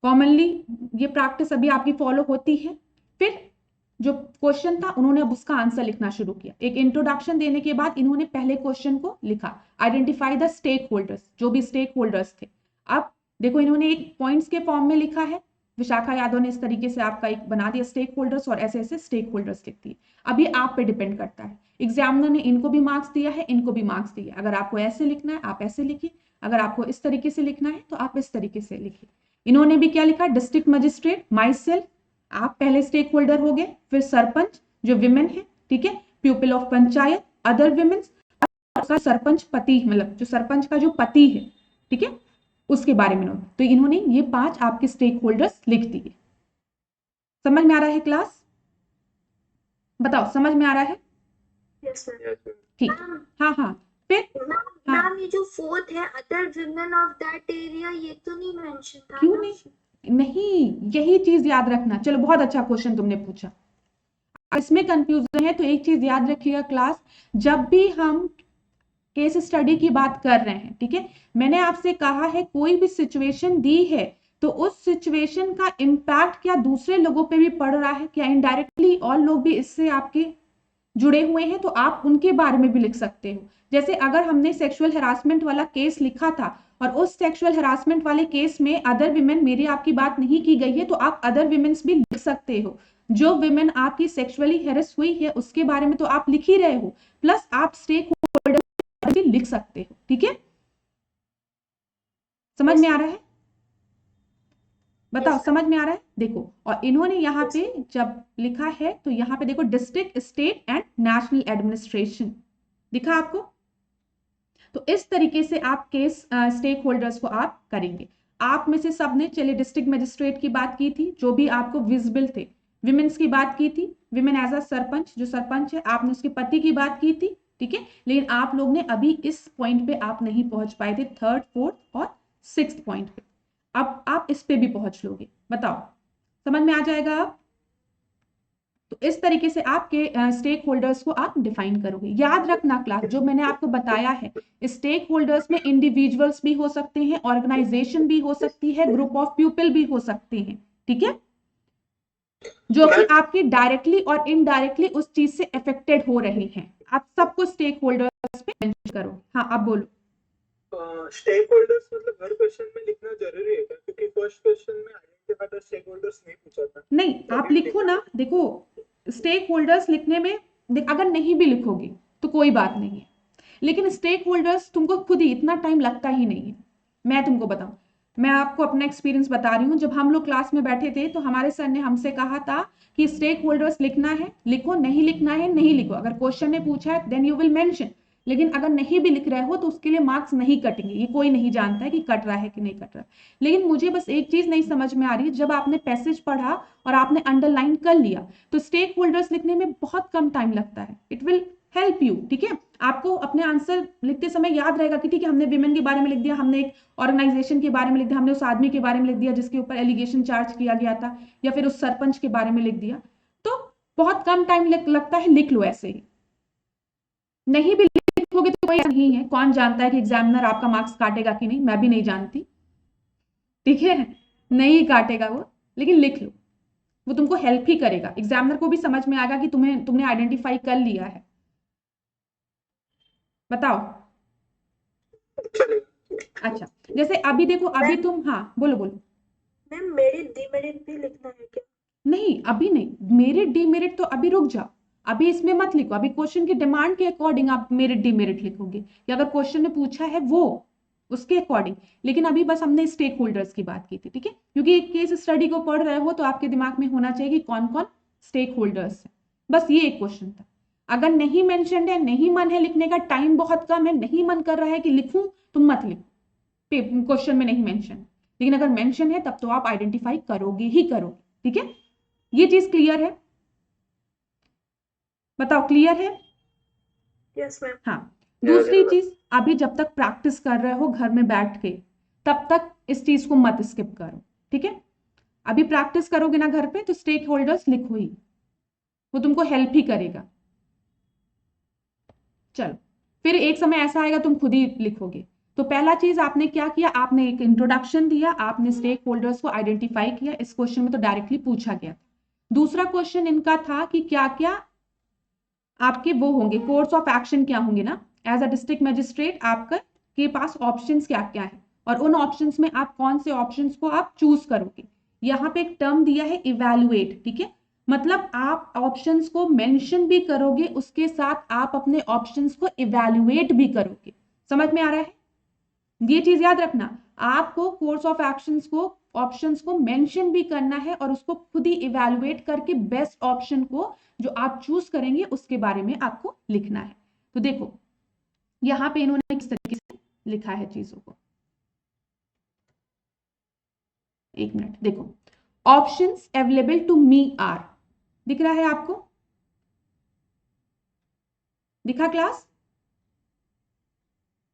कॉमनली ये प्रैक्टिस अभी आपकी फॉलो होती है। फिर जो क्वेश्चन था उन्होंने अब उसका आंसर लिखना शुरू किया। एक इंट्रोडक्शन देने के बाद इन्होंने पहले क्वेश्चन को लिखा, आइडेंटिफाई द स्टेक होल्डर्स, जो भी स्टेक होल्डर्स थे। अब देखो इन्होंने एक पॉइंट्स के फॉर्म में लिखा है, विशाखा यादव ने इस तरीके से आपका एक बना दिया स्टेक होल्डर्स, और ऐसे ऐसे स्टेक होल्डर्स लिखती है। अभी आप पे डिपेंड करता है, एग्जामिनर ने इनको भी मार्क्स दिया है, इनको भी मार्क्स दिया है। अगर आपको ऐसे लिखना है आप ऐसे लिखिए, अगर आपको इस तरीके से लिखना है तो आप इस तरीके से लिखिए। इन्होंने भी क्या लिखा, डिस्ट्रिक्ट मजिस्ट्रेट, माई सेल्फ, आप पहले स्टेक होल्डर हो गए, फिर सरपंच जो विमेन है, ठीक है, प्यूपिल ऑफ पंचायत, अदर विमेन, उसका सरपंच पति, मतलब जो सरपंच का जो पति है, ठीक है, उसके बारे में। तो इन्होंने ये 5 आपके स्टेक होल्डर्स लिख दिए। समझ में आ रहा है क्लास? बताओ समझ में आ रहा है? Yes sir. ठीक, हाँ हाँ। फिर मैम ये जो 4th है, other women of that area, ये तो नहीं मेंशन था। क्यों नहीं, यही चीज याद रखना। चलो बहुत अच्छा क्वेश्चन तुमने पूछा। इसमें कंफ्यूजन है तो एक चीज याद रखिएगा क्लास, जब भी हम केस स्टडी की बात कर रहे हैं, ठीक है। मैंने आपसे कहा है कोई भी सिचुएशन दी है तो उस सिचुएशन का इम्पैक्ट क्या दूसरे लोगों पे भी पड़ रहा है, क्या इनडायरेक्टली और लोग भी इससे आपके जुड़े हुए हैं, तो आप उनके बारे में भी लिख सकते हो। जैसे अगर हमने सेक्सुअल हरासमेंट वाला केस लिखा था और उस सेक्सुअल हरासमेंट वाले केस में अदर विमेन, मेरी आपकी बात नहीं की गई है, तो आप अदर विमेन्स भी लिख सकते हो। जो विमेन आपकी सेक्सुअली हेरस हुई है उसके बारे में तो आप लिख ही रहे हो, प्लस आप स्टेक होल्डर भी लिख सकते हो, ठीक है। समझ में आ रहा है? बताओ, समझ में आ रहा है? देखो, और इन्होंने यहाँ पे जब लिखा है तो यहाँ पे देखो district, state and national administration दिखा आपको। तो इस तरीके से आप केस स्टेक होल्डर्स को आप करेंगे। आप में से सबने चलिए डिस्ट्रिक्ट मजिस्ट्रेट की बात की थी, जो भी आपको विजिबल थे। विमेन्स की बात की थी, विमेन एज अ सरपंच, जो सरपंच है, आपने उसके पति की बात की थी, ठीक है। लेकिन आप लोग ने अभी इस पॉइंट पे आप नहीं पहुंच पाए थे, 3rd, 4th और 6th पॉइंट पे। अब आप इस पे भी पहुंच लोगे। बताओ, समझ में आ जाएगा आप? तो इस तरीके से आपके स्टेक होल्डर्स को आप डिफाइन करोगे। याद रखना क्लास, जो मैंने आपको बताया है, स्टेक होल्डर्स में इंडिविजुअल्स भी हो सकते हैं, ऑर्गेनाइजेशन भी हो सकती है, ग्रुप ऑफ पीपल भी हो सकते हैं, ठीक है, जो कि आपके डायरेक्टली और इनडायरेक्टली उस चीज से अफेक्टेड हो रहे हैं। आप सबको स्टेक होल्डर्स पे मेंशन करो। हाँ, आप बोलो। स्टेक होल्डर्स मतलब हर क्वेश्चन में लिखना जरूरी है क्या? क्योंकि फर्स्ट क्वेश्चन में आइडेंटिफाई द स्टेक होल्डर्स नहीं पूछा था। नहीं, आप लिखो ना। देखो, स्टेक होल्डर्स लिखने में अगर नहीं भी लिखोगे तो कोई बात नहीं है, लेकिन स्टेक होल्डर्स तुमको खुद ही इतना टाइम लगता ही नहीं है। मैं तुमको बताऊं, मैं आपको अपना एक्सपीरियंस बता रही हूँ। जब हम लोग क्लास में बैठे थे तो हमारे सर ने हमसे कहा था कि स्टेक होल्डर्स लिखना है लिखो, नहीं लिखना है नहीं लिखो, अगर क्वेश्चन ने पूछा है देन यू विल मेंशन, लेकिन अगर नहीं भी लिख रहे हो तो उसके लिए मार्क्स नहीं कटेंगे। ये कोई नहीं जानता है कि कट रहा है कि नहीं कट रहा। लेकिन मुझे बस एक चीज नहीं समझ में आ रही, जब आपने पैसेज पढ़ा और आपने अंडरलाइन कर लिया तो स्टेक होल्डर्स लिखने में बहुत कम टाइम लगता है। इट विल हेल्प यू, ठीक है। आपको अपने आंसर लिखते समय याद रहेगा कि ठीक है, हमने विमेन के बारे में लिख दिया, हमने एक ऑर्गेनाइजेशन के बारे में लिख दिया, हमने उस आदमी के बारे में लिख दिया जिसके ऊपर एलिगेशन चार्ज किया गया था, या फिर उस सरपंच के बारे में लिख दिया, तो बहुत कम टाइम लगता है, लिख लो ऐसे ही। नहीं भी लिखोगे तो कोई नहीं है, कौन जानता है कि एग्जामिनर आपका मार्क्स काटेगा कि नहीं, मैं भी नहीं जानती, ठीक है, नहीं काटेगा वो, लेकिन लिख लो, वो तुमको हेल्प ही करेगा। एग्जामिनर को भी समझ में आएगा कि तुमने आइडेंटिफाई कर लिया है। बताओ। अच्छा, जैसे अभी देखो, अभी तुम, हाँ बोलो बोलो। मैम, मेरिट डीमेरिट भी लिखना है क्या? नहीं, अभी नहीं। मेरिट डीमेरिट तो अभी रुक जाओ, अभी इसमें मत लिखो। अभी क्वेश्चन की डिमांड के अकॉर्डिंग आप मेरिट डीमेरिट लिखोगे, या अगर क्वेश्चन ने पूछा है वो उसके अकॉर्डिंग। लेकिन अभी बस हमने स्टेक होल्डर्स की बात की थी, ठीक है, क्योंकि एक केस स्टडी को पढ़ रहे हो तो आपके दिमाग में होना चाहिए कि कौन कौन स्टेक होल्डर्स है। बस ये एक क्वेश्चन था। अगर नहीं मेंशन्ड है, नहीं मन है लिखने का, टाइम बहुत कम है, नहीं मन कर रहा है कि लिखूं, तुम मत लिखो, क्वेश्चन में नहीं मेंशन। लेकिन अगर मेंशन है तब तो आप आइडेंटिफाई करोगे ही करोगे, ठीक है। ये चीज क्लियर है? बताओ, क्लियर है? Yes ma'am. हाँ, दूसरी चीज, अभी जब तक प्रैक्टिस कर रहे हो घर में बैठ के, तब तक इस चीज को मत स्किप करो, ठीक है। अभी प्रैक्टिस करोगे ना घर पे, तो स्टेक होल्डर्स लिखो ही, वो तुमको हेल्प ही करेगा। चलो, फिर एक समय ऐसा आएगा तुम खुद ही लिखोगे। तो पहला चीज आपने क्या किया, आपने एक इंट्रोडक्शन दिया, आपने स्टेक होल्डर्स को आइडेंटिफाई किया। इस क्वेश्चन में तो डायरेक्टली पूछा गया। दूसरा क्वेश्चन इनका था कि क्या क्या आपके वो होंगे, कोर्स ऑफ एक्शन क्या होंगे ना, एज अ डिस्ट्रिक्ट मजिस्ट्रेट आपका के पास ऑप्शंस क्या क्या है, और उन ऑप्शंस में आप कौन से ऑप्शंस को आप चूज करोगे। यहाँ पे एक टर्म दिया है इवैल्यूएट, ठीक है, मतलब आप ऑप्शंस को मेंशन भी करोगे, उसके साथ आप अपने ऑप्शंस को इवैल्यूएट भी करोगे। समझ में आ रहा है? ये चीज याद रखना, आपको कोर्स ऑफ एक्शंस को, ऑप्शंस को मेंशन भी करना है और उसको खुद ही इवैल्यूएट करके बेस्ट ऑप्शन को जो आप चूज करेंगे उसके बारे में आपको लिखना है। तो देखो यहां पे इन्होंने किस तरीके से लिखा है चीजों को, एक मिनट देखो। Options available to me are, दिख रहा है आपको? दिखा क्लास?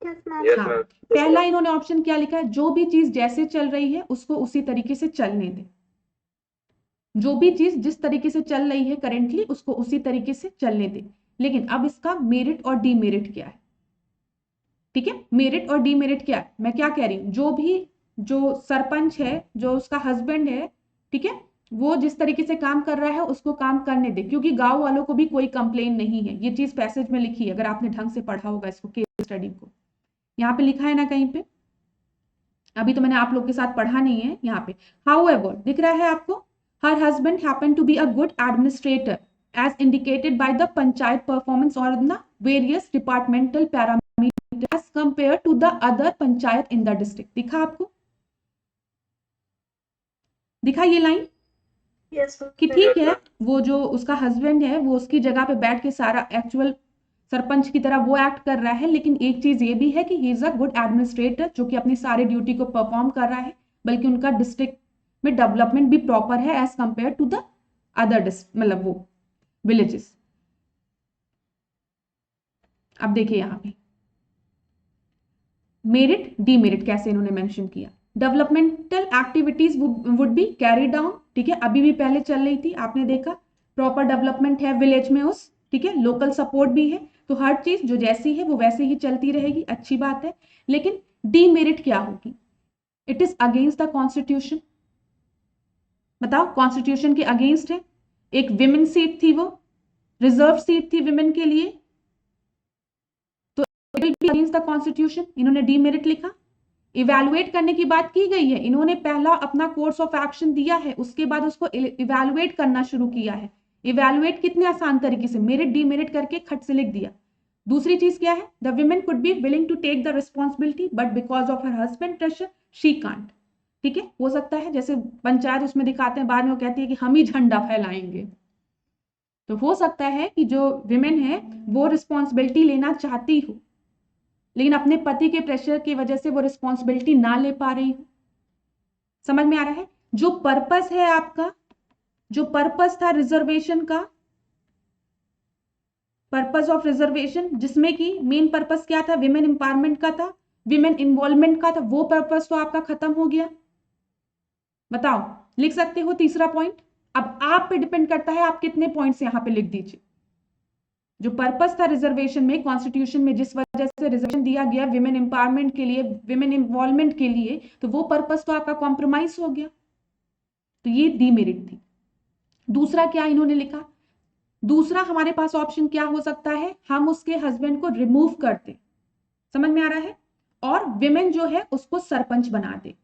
हाँ, पहला इन्होंने ऑप्शन क्या लिखा है, जो भी चीज जैसे चल रही है उसको उसी तरीके से चलने दे। जो भी चीज जिस तरीके से चल रही है करेंटली उसको उसी तरीके से चलने दे। लेकिन अब इसका मेरिट और डीमेरिट क्या है, ठीक है। मेरिट और डीमेरिट क्या है, मैं क्या कह रही हूँ, जो सरपंच है, जो उसका हस्बैंड है, ठीक है, वो जिस तरीके से काम कर रहा है उसको काम करने दे, क्योंकि गांव वालों को भी कोई कंप्लेन नहीं है। ये चीज पैसेज में लिखी है, अगर आपने ढंग से पढ़ा होगा इसको, केस स्टडी को, यहाँ पे लिखा है ना कहीं पे, अभी तो मैंने आप लोग के साथ पढ़ा नहीं है यहाँ पे। हाउएवर दिख रहा है आपको, her husband happen to be a good administrator as indicated by the panchayat performance or the various departmental parameters as compared to the other panchayat in the district। दिखा आपको, दिखा ये लाइन कि ठीक है, वो जो उसका हस्बैंड है वो उसकी जगह पे बैठ के सारा एक्चुअल सरपंच की तरह वो एक्ट कर रहा है, लेकिन एक चीज ये भी है कि he is a good administrator, जो कि अपनी सारी ड्यूटी को परफॉर्म कर रहा है, बल्कि उनका डिस्ट्रिक्ट में डेवलपमेंट भी प्रॉपर है as compare to the other मतलब वो विलेजेस। अब देखिए यहाँ पे मेरिट डीमेरिट कैसे इन्होंने मेंशन किया। Developmental activities would be carried down, ठीक है, अभी भी पहले चल रही थी, आपने देखा प्रॉपर डेवलपमेंट है विलेज में उस, ठीक है, लोकल सपोर्ट भी है, तो हर चीज जो जैसी है वो वैसे ही चलती रहेगी, अच्छी बात है। लेकिन डीमेरिट क्या होगी, it is against the constitution. बताओ, कॉन्स्टिट्यूशन के अगेंस्ट है, एक विमेन सीट थी, वो रिजर्व सीट थी विमेन के लिए, तो it will be against the constitution. इन्होंने डीमेरिट लिखा। इवैल्यूएट करने की बात की गई है, इन्होंने पहला अपना कोर्स ऑफ एक्शन दिया है, उसके बाद उसको इवैल्यूएट करना शुरू किया है। इवैल्यूएट कितने आसान तरीके से, मेरिट डीमेरिट करके खट से लिख दिया। दूसरी चीज क्या है, the women could be willing to take the responsibility but because of her husband pressure she can't. ठीक है, हो सकता है जैसे पंचायत उसमें दिखाते हैं, बाद में वो कहती है कि हम ही झंडा फैलाएंगे, तो हो सकता है कि जो विमेन है वो रिस्पॉन्सिबिलिटी लेना चाहती हो, लेकिन अपने पति के प्रेशर की वजह से वो रिस्पॉन्सिबिलिटी ना ले पा रही हो। समझ में आ रहा है, जो पर्पस है आपका, जो पर्पस था रिजर्वेशन का, पर्पस ऑफ रिजर्वेशन, जिसमें कि मेन पर्पस क्या था, विमेन एम्पावरमेंट का था, विमेन इन्वॉल्वमेंट का था, वो पर्पस तो आपका खत्म हो गया। बताओ, लिख सकते हो तीसरा पॉइंट। अब आप पे डिपेंड करता है आप कितने पॉइंट्स यहां पे लिख दीजिए। जो पर्पस था रिजर्वेशन में, कॉन्स्टिट्यूशन में जिस वजह से रिजर्वेशन दिया गया विमेन एम्पावरमेंट के लिए, विमेन इन्वॉल्वमेंट के लिए, तो वो पर्पस तो आपका कॉम्प्रोमाइज हो गया, तो ये डीमेरिट थी। दूसरा क्या इन्होंने लिखा, दूसरा हमारे पास ऑप्शन क्या हो सकता है, हम उसके हस्बैंड को रिमूव कर दे, समझ में आ रहा है, और विमेन जो है उसको सरपंच बना दे,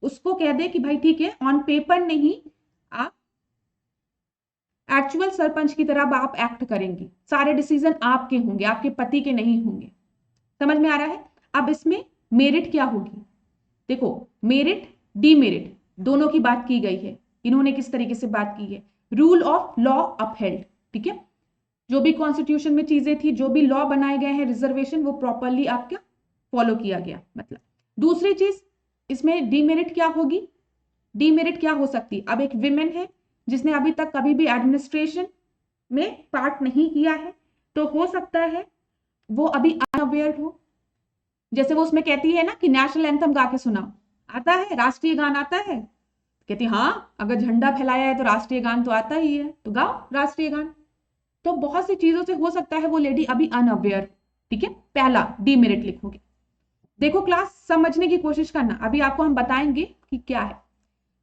उसको कह दे कि भाई ठीक है, ऑन पेपर नहीं, आप एक्चुअल सरपंच की तरह आप एक्ट करेंगे, सारे डिसीजन आपके होंगे, आपके पति के नहीं होंगे। समझ में आ रहा है। अब इसमें मेरिट क्या होगी, देखो मेरिट डीमेरिट दोनों की बात की गई है, इन्होंने किस तरीके से बात की है, रूल ऑफ लॉ अपहेल्ड, ठीक है, जो भी कॉन्स्टिट्यूशन में चीजें थी, जो भी लॉ बनाए गए हैं रिजर्वेशन, वो प्रॉपरली आपका फॉलो किया गया। मतलब दूसरी चीज इसमें डीमेरिट क्या होगी, डीमेरिट क्या हो सकती है, अब एक विमेन है जिसने अभी तक कभी भी एडमिनिस्ट्रेशन में पार्ट नहीं किया है, तो हो सकता है वो अभी अनअवेयर हो, जैसे वो उसमें कहती है ना कि नेशनल एंथम गा के सुनाओ, आता है, राष्ट्रीय गान आता है, कहती हाँ अगर झंडा फैलाया है तो राष्ट्रीय गान तो आता ही है, तो गाओ राष्ट्रीय गान। तो बहुत सी चीजों से हो सकता है वो लेडी अभी अनअवेयर, ठीक है, पहला डीमेरिट लिखोगे। देखो क्लास समझने की कोशिश करना, अभी आपको हम बताएंगे कि क्या है।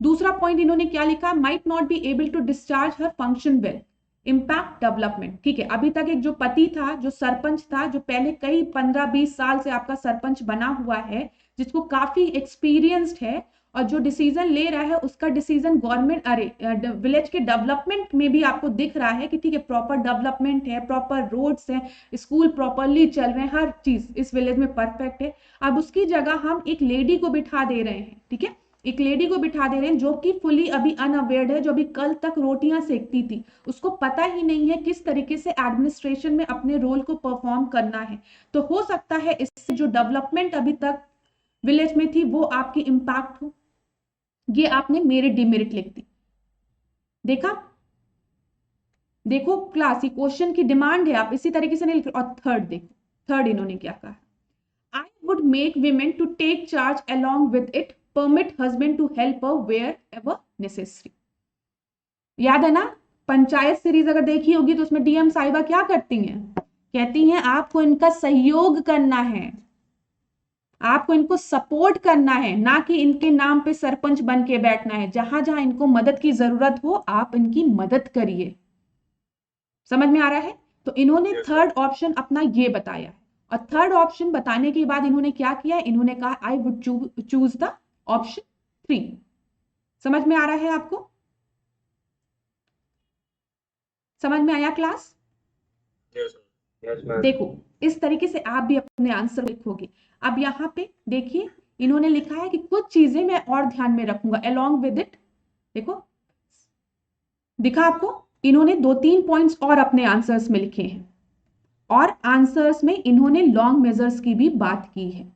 दूसरा पॉइंट इन्होंने क्या लिखा, might not be able to discharge her function well, impact development, ठीक है, अभी तक एक जो पति था, जो सरपंच था, जो पहले कई 15-20 साल से आपका सरपंच बना हुआ है, जिसको काफी एक्सपीरियंस्ड है, और जो डिसीजन ले रहा है उसका डिसीजन गवर्नमेंट विलेज के डेवलपमेंट में भी आपको दिख रहा है कि ठीक है प्रॉपर डेवलपमेंट है, प्रॉपर रोड्स है, स्कूल प्रॉपरली चल रहे हैं, हर चीज इस विलेज में परफेक्ट है। अब उसकी जगह हम एक लेडी को बिठा दे रहे हैं, ठीक है, एक लेडी को बिठा दे रहे हैं जो कि फुली अभी अनअवेयर्ड है, जो अभी कल तक रोटियां सेकती थी, उसको पता ही नहीं है किस तरीके से एडमिनिस्ट्रेशन में अपने रोल को परफॉर्म करना है। तो हो सकता है इससे जो डेवलपमेंट अभी तक विलेज में थी वो आपकी इंपैक्ट हो। ये आपने मेरिट डीमेरिट लिख दी। देखा, देखो क्लास, ये क्वेश्चन की डिमांड है, आप इसी तरीके से नहीं लिख रहे। और थर्ड देखो, थर्ड इन्होंने क्या कहा, I would make women to take charge along with it, permit husband to help her wherever necessary। याद है ना, पंचायत सीरीज अगर देखी होगी तो उसमें डीएम साहिबा क्या करती हैं, कहती हैं आपको इनका सहयोग करना है, आपको इनको सपोर्ट करना है, ना कि इनके नाम पे सरपंच बन के बैठना है। जहां जहां इनको मदद की जरूरत हो आप इनकी मदद करिए। समझ में आ रहा है? तो इन्होंने थर्ड ऑप्शन अपना ये बताया, और थर्ड ऑप्शन बताने के बाद इन्होंने क्या किया, इन्होंने कहा I would choose the option 3। समझ में आ रहा है आपको? समझ में आया क्लास? देखो इस तरीके से आप भी अपने आंसर लिखोगे। अब यहाँ पे देखिए इन्होंने लिखा है कि कुछ चीजें मैं और ध्यान में रखूंगा अलोंग विद इट। देखो दिखा आपको, इन्होंने 2-3 पॉइंट्स और अपने आंसर्स में लिखे हैं, और आंसर्स में इन्होंने लॉन्ग मेजर्स की भी बात की है।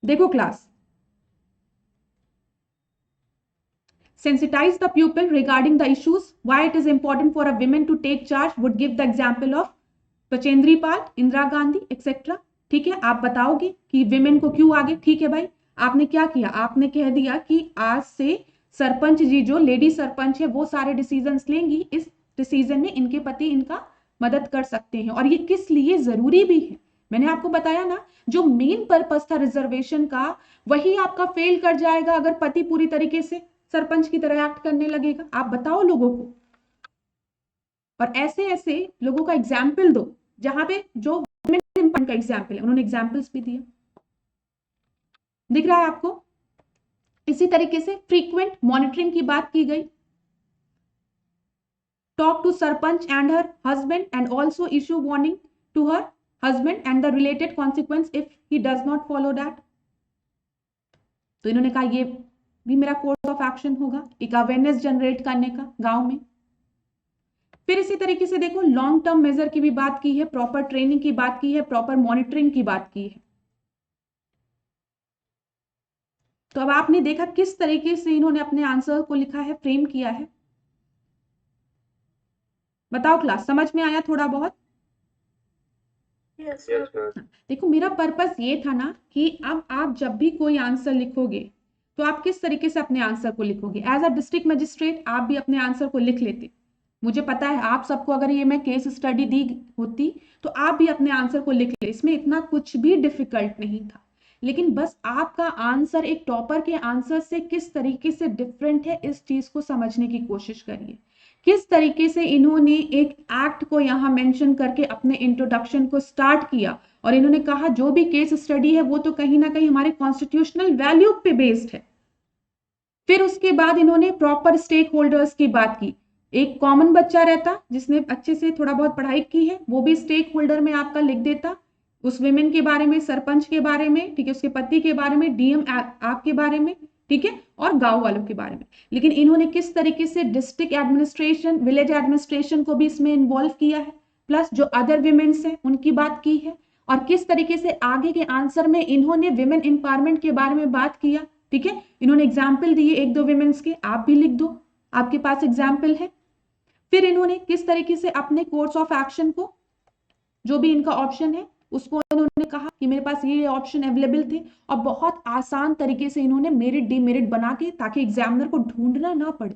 देखो class, sensitize the pupil regarding the issues why it is important for a woman to take charge, would give the example of Bachendri Pal, Indira Gandhi etcetera. ठीक है, आप बताओगे कि विमेन को क्यों आगे। ठीक है भाई, आपने क्या किया, आपने कह दिया कि आज से सरपंच जी जो लेडी सरपंच है वो सारे डिसीजंस लेंगी, इस डिसीजन में इनके पति इनका मदद कर सकते हैं, और ये किस लिए जरूरी भी है। मैंने आपको बताया ना, जो मेन पर्पस था रिजर्वेशन का वही आपका फेल कर जाएगा अगर पति पूरी तरीके से सरपंच की तरह एक्ट करने लगेगा। आप बताओ लोगों को, और ऐसे ऐसे लोगों का एग्जाम्पल दो जहां पे जो वुमेन का एग्जाम्पल है, उन्होंने एग्जाम्पल्स भी दिए, दिख रहा है आपको। इसी तरीके से फ्रीक्वेंट मॉनिटरिंग की बात की गई, talk to sarpanch and her husband and also issue warning to her husband and the related consequence if he does not follow that. तो इन्होंने कहा ये भी मेरा कोर्स ऑफ एक्शन होगा, एक अवेयरनेस जनरेट करने का गांव में। फिर इसी तरीके से देखो लॉन्ग टर्म मेजर की भी बात की है, प्रॉपर ट्रेनिंग की बात की है, प्रॉपर मॉनिटरिंग की बात की है। तो अब आपने देखा किस तरीके से इन्होंने अपने आंसर को लिखा है, फ्रेम किया है। बताओ क्लास, समझ में आया थोड़ा बहुत? Yes, देखो मेरा पर्पस ये था ना कि अब आप जब भी कोई आंसर लिखोगे तो आप किस तरीके से अपने आंसर को लिखोगे। एज अ डिस्ट्रिक्ट मजिस्ट्रेट आप भी अपने आंसर को लिख लेते। मुझे पता है आप सबको अगर ये मैं केस स्टडी दी होती तो आप भी अपने आंसर को लिख ले, इसमें इतना कुछ भी डिफिकल्ट नहीं था। लेकिन बस आपका आंसर एक टॉपर के आंसर से किस तरीके से डिफरेंट है, इस चीज को समझने की कोशिश करिए। किस तरीके से इन्होंने एक एक्ट को यहां मेंशन करके अपने इंट्रोडक्शन को स्टार्ट किया, और इन्होंने कहा जो भी केस स्टडी है वो तो कहीं ना कहीं हमारे कॉन्स्टिट्यूशनल वैल्यू पे बेस्ड है। फिर उसके बाद इन्होंने प्रॉपर स्टेक होल्डर्स की बात की। एक कॉमन बच्चा रहता जिसने अच्छे से थोड़ा बहुत पढ़ाई की है, वो भी स्टेक होल्डर में आपका लिख देता, उस विमेन के बारे में, सरपंच के बारे में, ठीक है, उसके पति के बारे में, डीएम आपके बारे में, ठीक है, और गांव वालों के बारे में। लेकिन इन्होंने किस तरीके से डिस्ट्रिक्ट एडमिनिस्ट्रेशन, विलेज एडमिनिस्ट्रेशन को भी इसमें इन्वॉल्व किया है, प्लस जो अदर विमेन्स हैं उनकी बात की है, और किस तरीके से आगे के आंसर में इन्होंने विमेन एम्पावरमेंट के बारे में बात किया। ठीक है, इन्होंने एग्जाम्पल दिए 1-2 विमेन्स के, आप भी लिख दो, आपके पास एग्जाम्पल है। फिर इन्होंने किस तरीके से अपने कोर्स ऑफ एक्शन को, जो भी इनका ऑप्शन है उसको इन्होंने कहा कि मेरे पास ये ऑप्शन अवेलेबल थे, और बहुत आसान तरीके से इन्होंने मेरिट डीमेरिट बना के, ताकि एग्जामिनर को ढूंढना ना पड़े।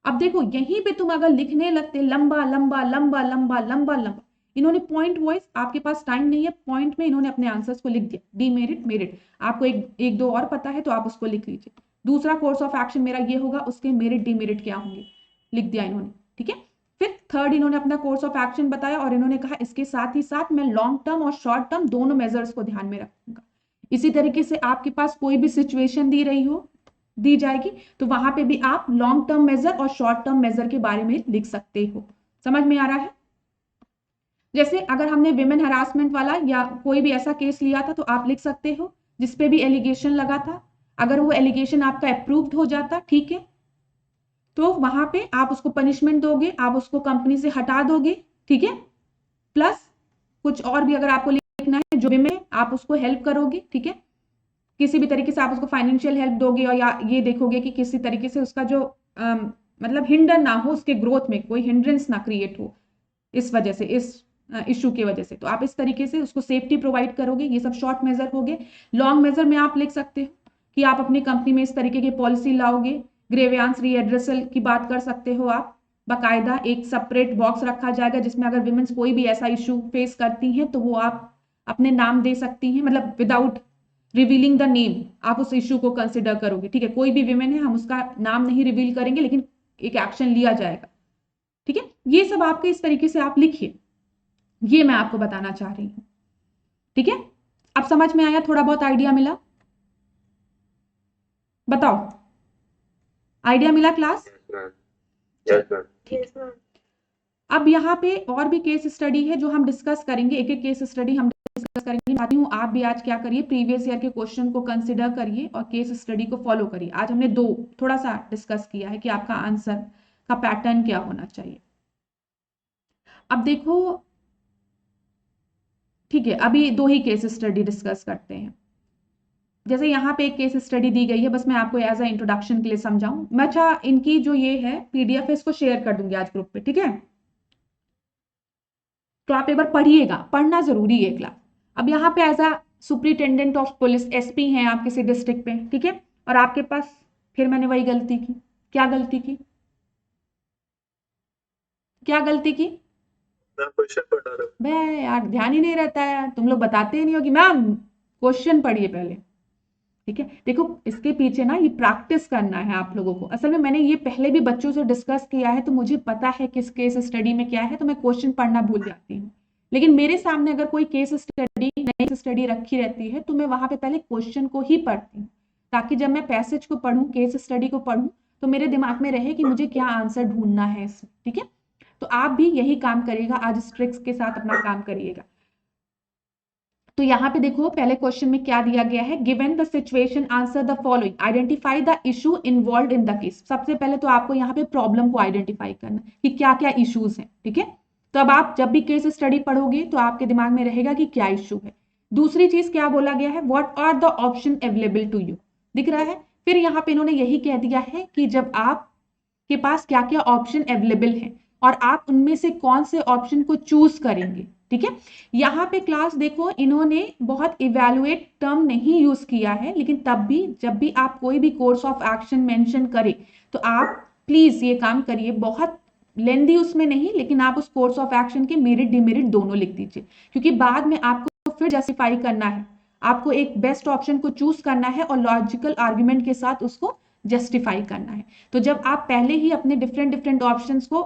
अब देखो यहीं पे तुम अगर लिखने लगते लंबा लंबा लंबा लंबा लंबा लंबा, इन्होंने पॉइंट वाइज, आपके पास टाइम नहीं है, पॉइंट में इन्होंने अपने आंसर्स को लिख दिया, डीमेरिट मेरिट। आपको एक दो और पता है तो आप उसको लिख लीजिए, दूसरा कोर्स ऑफ एक्शन मेरा ये होगा, उसके मेरिट डीमेरिट क्या होंगे, लिख दिया इन्होंने। ठीक है, फिर थर्ड इन्होंने अपना कोर्स ऑफ एक्शन बताया, और इन्होंने कहा इसके साथ ही साथ मैं लॉन्ग टर्म और शॉर्ट टर्म दोनों मेजर्स को ध्यान में रखूंगा। इसी तरीके से आपके पास कोई भी सिचुएशन दी जाएगी तो वहां पे भी आप लॉन्ग टर्म मेजर और शॉर्ट टर्म मेजर के बारे में लिख सकते हो। समझ में आ रहा है? जैसे अगर हमने विमेन हरासमेंट वाला या कोई भी ऐसा केस लिया था तो आप लिख सकते हो जिसपे भी एलिगेशन लगा था, अगर वो एलिगेशन आपका अप्रूव्ड हो जाता, ठीक है, तो वहां पे आप उसको पनिशमेंट दोगे, आप उसको कंपनी से हटा दोगे, ठीक है, प्लस कुछ और भी अगर आपको लिखना है जो विमेन, आप उसको हेल्प करोगे, ठीक है, किसी भी तरीके से आप उसको फाइनेंशियल हेल्प दोगे, और या ये देखोगे कि किसी तरीके से उसका जो मतलब हिंडर ना हो, उसके ग्रोथ में कोई हिंड्रेंस ना क्रिएट हो इस वजह से, इस इशू की वजह से, तो आप इस तरीके से उसको सेफ्टी प्रोवाइड करोगे। ये सब शॉर्ट मेजर हो गए। लॉन्ग मेजर में आप लिख सकते हो कि आप अपनी कंपनी में इस तरीके की पॉलिसी लाओगे, ग्रेवियांस रीएड्रेसल की बात कर सकते हो आप, बाकायदा एक सेपरेट बॉक्स रखा जाएगा जिसमें अगर विमेन्स कोई भी ऐसा इशू फेस करती हैं तो वो आप अपने नाम दे सकती हैं, मतलब विदाउट रिवीलिंग द नेम आप उस इशू को कंसिडर करोगे, ठीक है। कोई भी विमेन है, हम उसका नाम नहीं रिवील करेंगे, लेकिन एक एक्शन लिया जाएगा, ठीक है। ये सब आपके इस तरीके से आप लिखिए, ये मैं आपको बताना चाह रही हूं, ठीक है। अब समझ में आया, थोड़ा बहुत आइडिया मिला? बताओ, आइडिया मिला क्लास? Yes, ma'am. अब यहाँ पे और भी केस स्टडी है जो हम डिस्कस करेंगे, एक एक केस स्टडी हम डिस्कस करेंगे। चाहती हूँ आप भी आज क्या करिए, प्रीवियस ईयर के क्वेश्चन को कंसिडर करिए और केस स्टडी को फॉलो करिए। आज हमने थोड़ा सा डिस्कस किया है कि आपका आंसर का पैटर्न क्या होना चाहिए। अब देखो, ठीक है, अभी 2 ही केस स्टडी डिस्कस करते हैं। जैसे यहाँ पे एक केस स्टडी दी गई है, बस मैं आपको एज अ इंट्रोडक्शन के लिए समझाऊं। मैं अच्छा इनकी जो ये है PDF है, इसको शेयर कर दूंगी आज ग्रुप पे, ठीक है। तो आप एक बार पढ़िएगा, पढ़ना जरूरी है क्लास। अब यहाँ पे as a superintendent of police SP हैं आप किसी डिस्ट्रिक्ट पे, ठीक है। और आपके पास, फिर मैंने वही गलती की। क्या गलती की? क्या गलती की? क्वेश्चन पढ़ा रहा हूँ। बे यार, ध्यान ही नहीं रहता है यार, तुम लोग बताते ही नहीं हो कि मैम क्वेश्चन पढ़िए पहले, ठीक है। देखो, इसके पीछे ना ये प्रैक्टिस करना है आप लोगों को। असल में मैंने ये पहले भी बच्चों से डिस्कस किया है, तो मुझे पता है किस केस स्टडी में क्या है, तो मैं क्वेश्चन पढ़ना भूल जाती हूँ। लेकिन मेरे सामने अगर कोई केस स्टडी, नई स्टडी रखी रहती है, तो मैं वहां पे पहले क्वेश्चन को ही पढ़ती हूँ, ताकि जब मैं पैसेज को पढ़ूं, केस स्टडी को पढ़ूं, तो मेरे दिमाग में रहे कि मुझे क्या आंसर ढूंढना है इसमें, ठीक है। तो आप भी यही काम करिएगा, आज इस ट्रिक्स के साथ अपना काम करिएगा। तो यहाँ पे देखो, पहले क्वेश्चन में क्या दिया गया है, given the situation answer the following, identify the issue involve in the case. सबसे पहले तो आपको यहाँ पे प्रॉब्लम को आइडेंटिफाई करना कि क्या क्या इश्यूज हैं, ठीक है। तो अब आप जब भी केस स्टडी पढ़ोगे तो आपके दिमाग में रहेगा कि क्या इशू है। दूसरी चीज क्या बोला गया है, what are the option available to you, दिख रहा है। फिर यहाँ पे इन्होंने यही कह दिया है कि जब आपके पास क्या क्या ऑप्शन अवेलेबल है और आप उनमें से कौन से ऑप्शन को चूज करेंगे, ठीक है। यहाँ पे क्लास देखो, इन्होंने बहुत इवैल्यूएट टर्म नहीं यूज किया है, लेकिन तब भी जब भी आप कोई भी कोर्स ऑफ एक्शन मेंशन करें, तो आप प्लीज ये काम करिए, बहुत लेंदी उसमें नहीं, लेकिन आप उस कोर्स ऑफ एक्शन के मेरिट डिमेरिट दोनों लिख दीजिए, क्योंकि बाद में आपको फिर जस्टिफाई करना है, आपको एक बेस्ट ऑप्शन को चूज करना है और लॉजिकल आर्ग्यूमेंट के साथ उसको जस्टिफाई करना है। तो जब आप पहले ही अपने डिफरेंट डिफरेंट ऑप्शंस को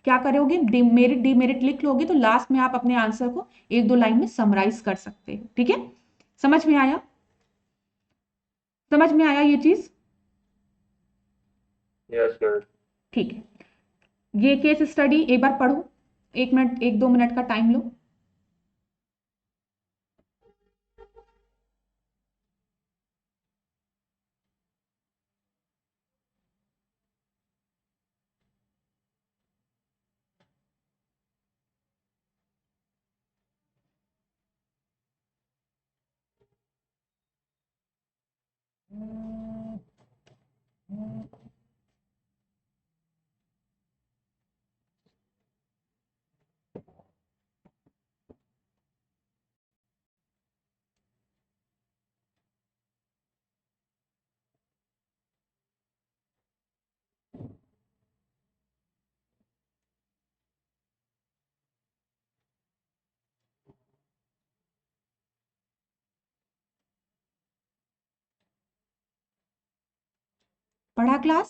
क्या करोगे, मेरिट डिमेरिट लिख लोगे, तो लास्ट में आप अपने आंसर को 1-2 लाइन में समराइज कर सकते हैं, ठीक है। समझ में आया? समझ में आया ये चीज? Yes ma'am. ठीक है, ये केस स्टडी एक बार पढ़ो, 1 मिनट 1-2 मिनट का टाइम लो। पढ़ा क्लास?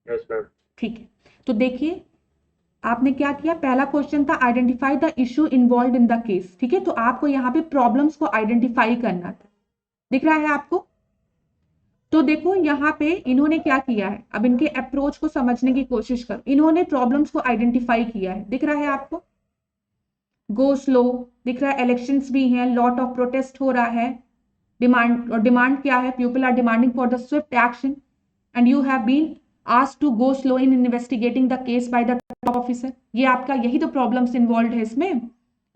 Yes ma'am. ठीक है, तो देखिए आपने क्या किया, पहला क्वेश्चन था identify the issue involve in the case, ठीक है। तो आपको यहाँ पे प्रॉब्लम्स को आइडेंटिफाई करना था, दिख रहा है आपको। तो देखो यहाँ पे इन्होंने क्या किया है, अब इनके अप्रोच को समझने की कोशिश करो। इन्होंने प्रॉब्लम्स को आइडेंटिफाई किया है, दिख रहा है आपको, गो स्लो दिख रहा है, इलेक्शंस भी हैं, लॉट ऑफ प्रोटेस्ट हो रहा है, डिमांड, और डिमांड क्या है, people are demanding for the swift action and you have been asked to go slow in investigating the case by the top officer. ये आपका यही तो प्रॉब्लम्स इन्वॉल्व है इसमें,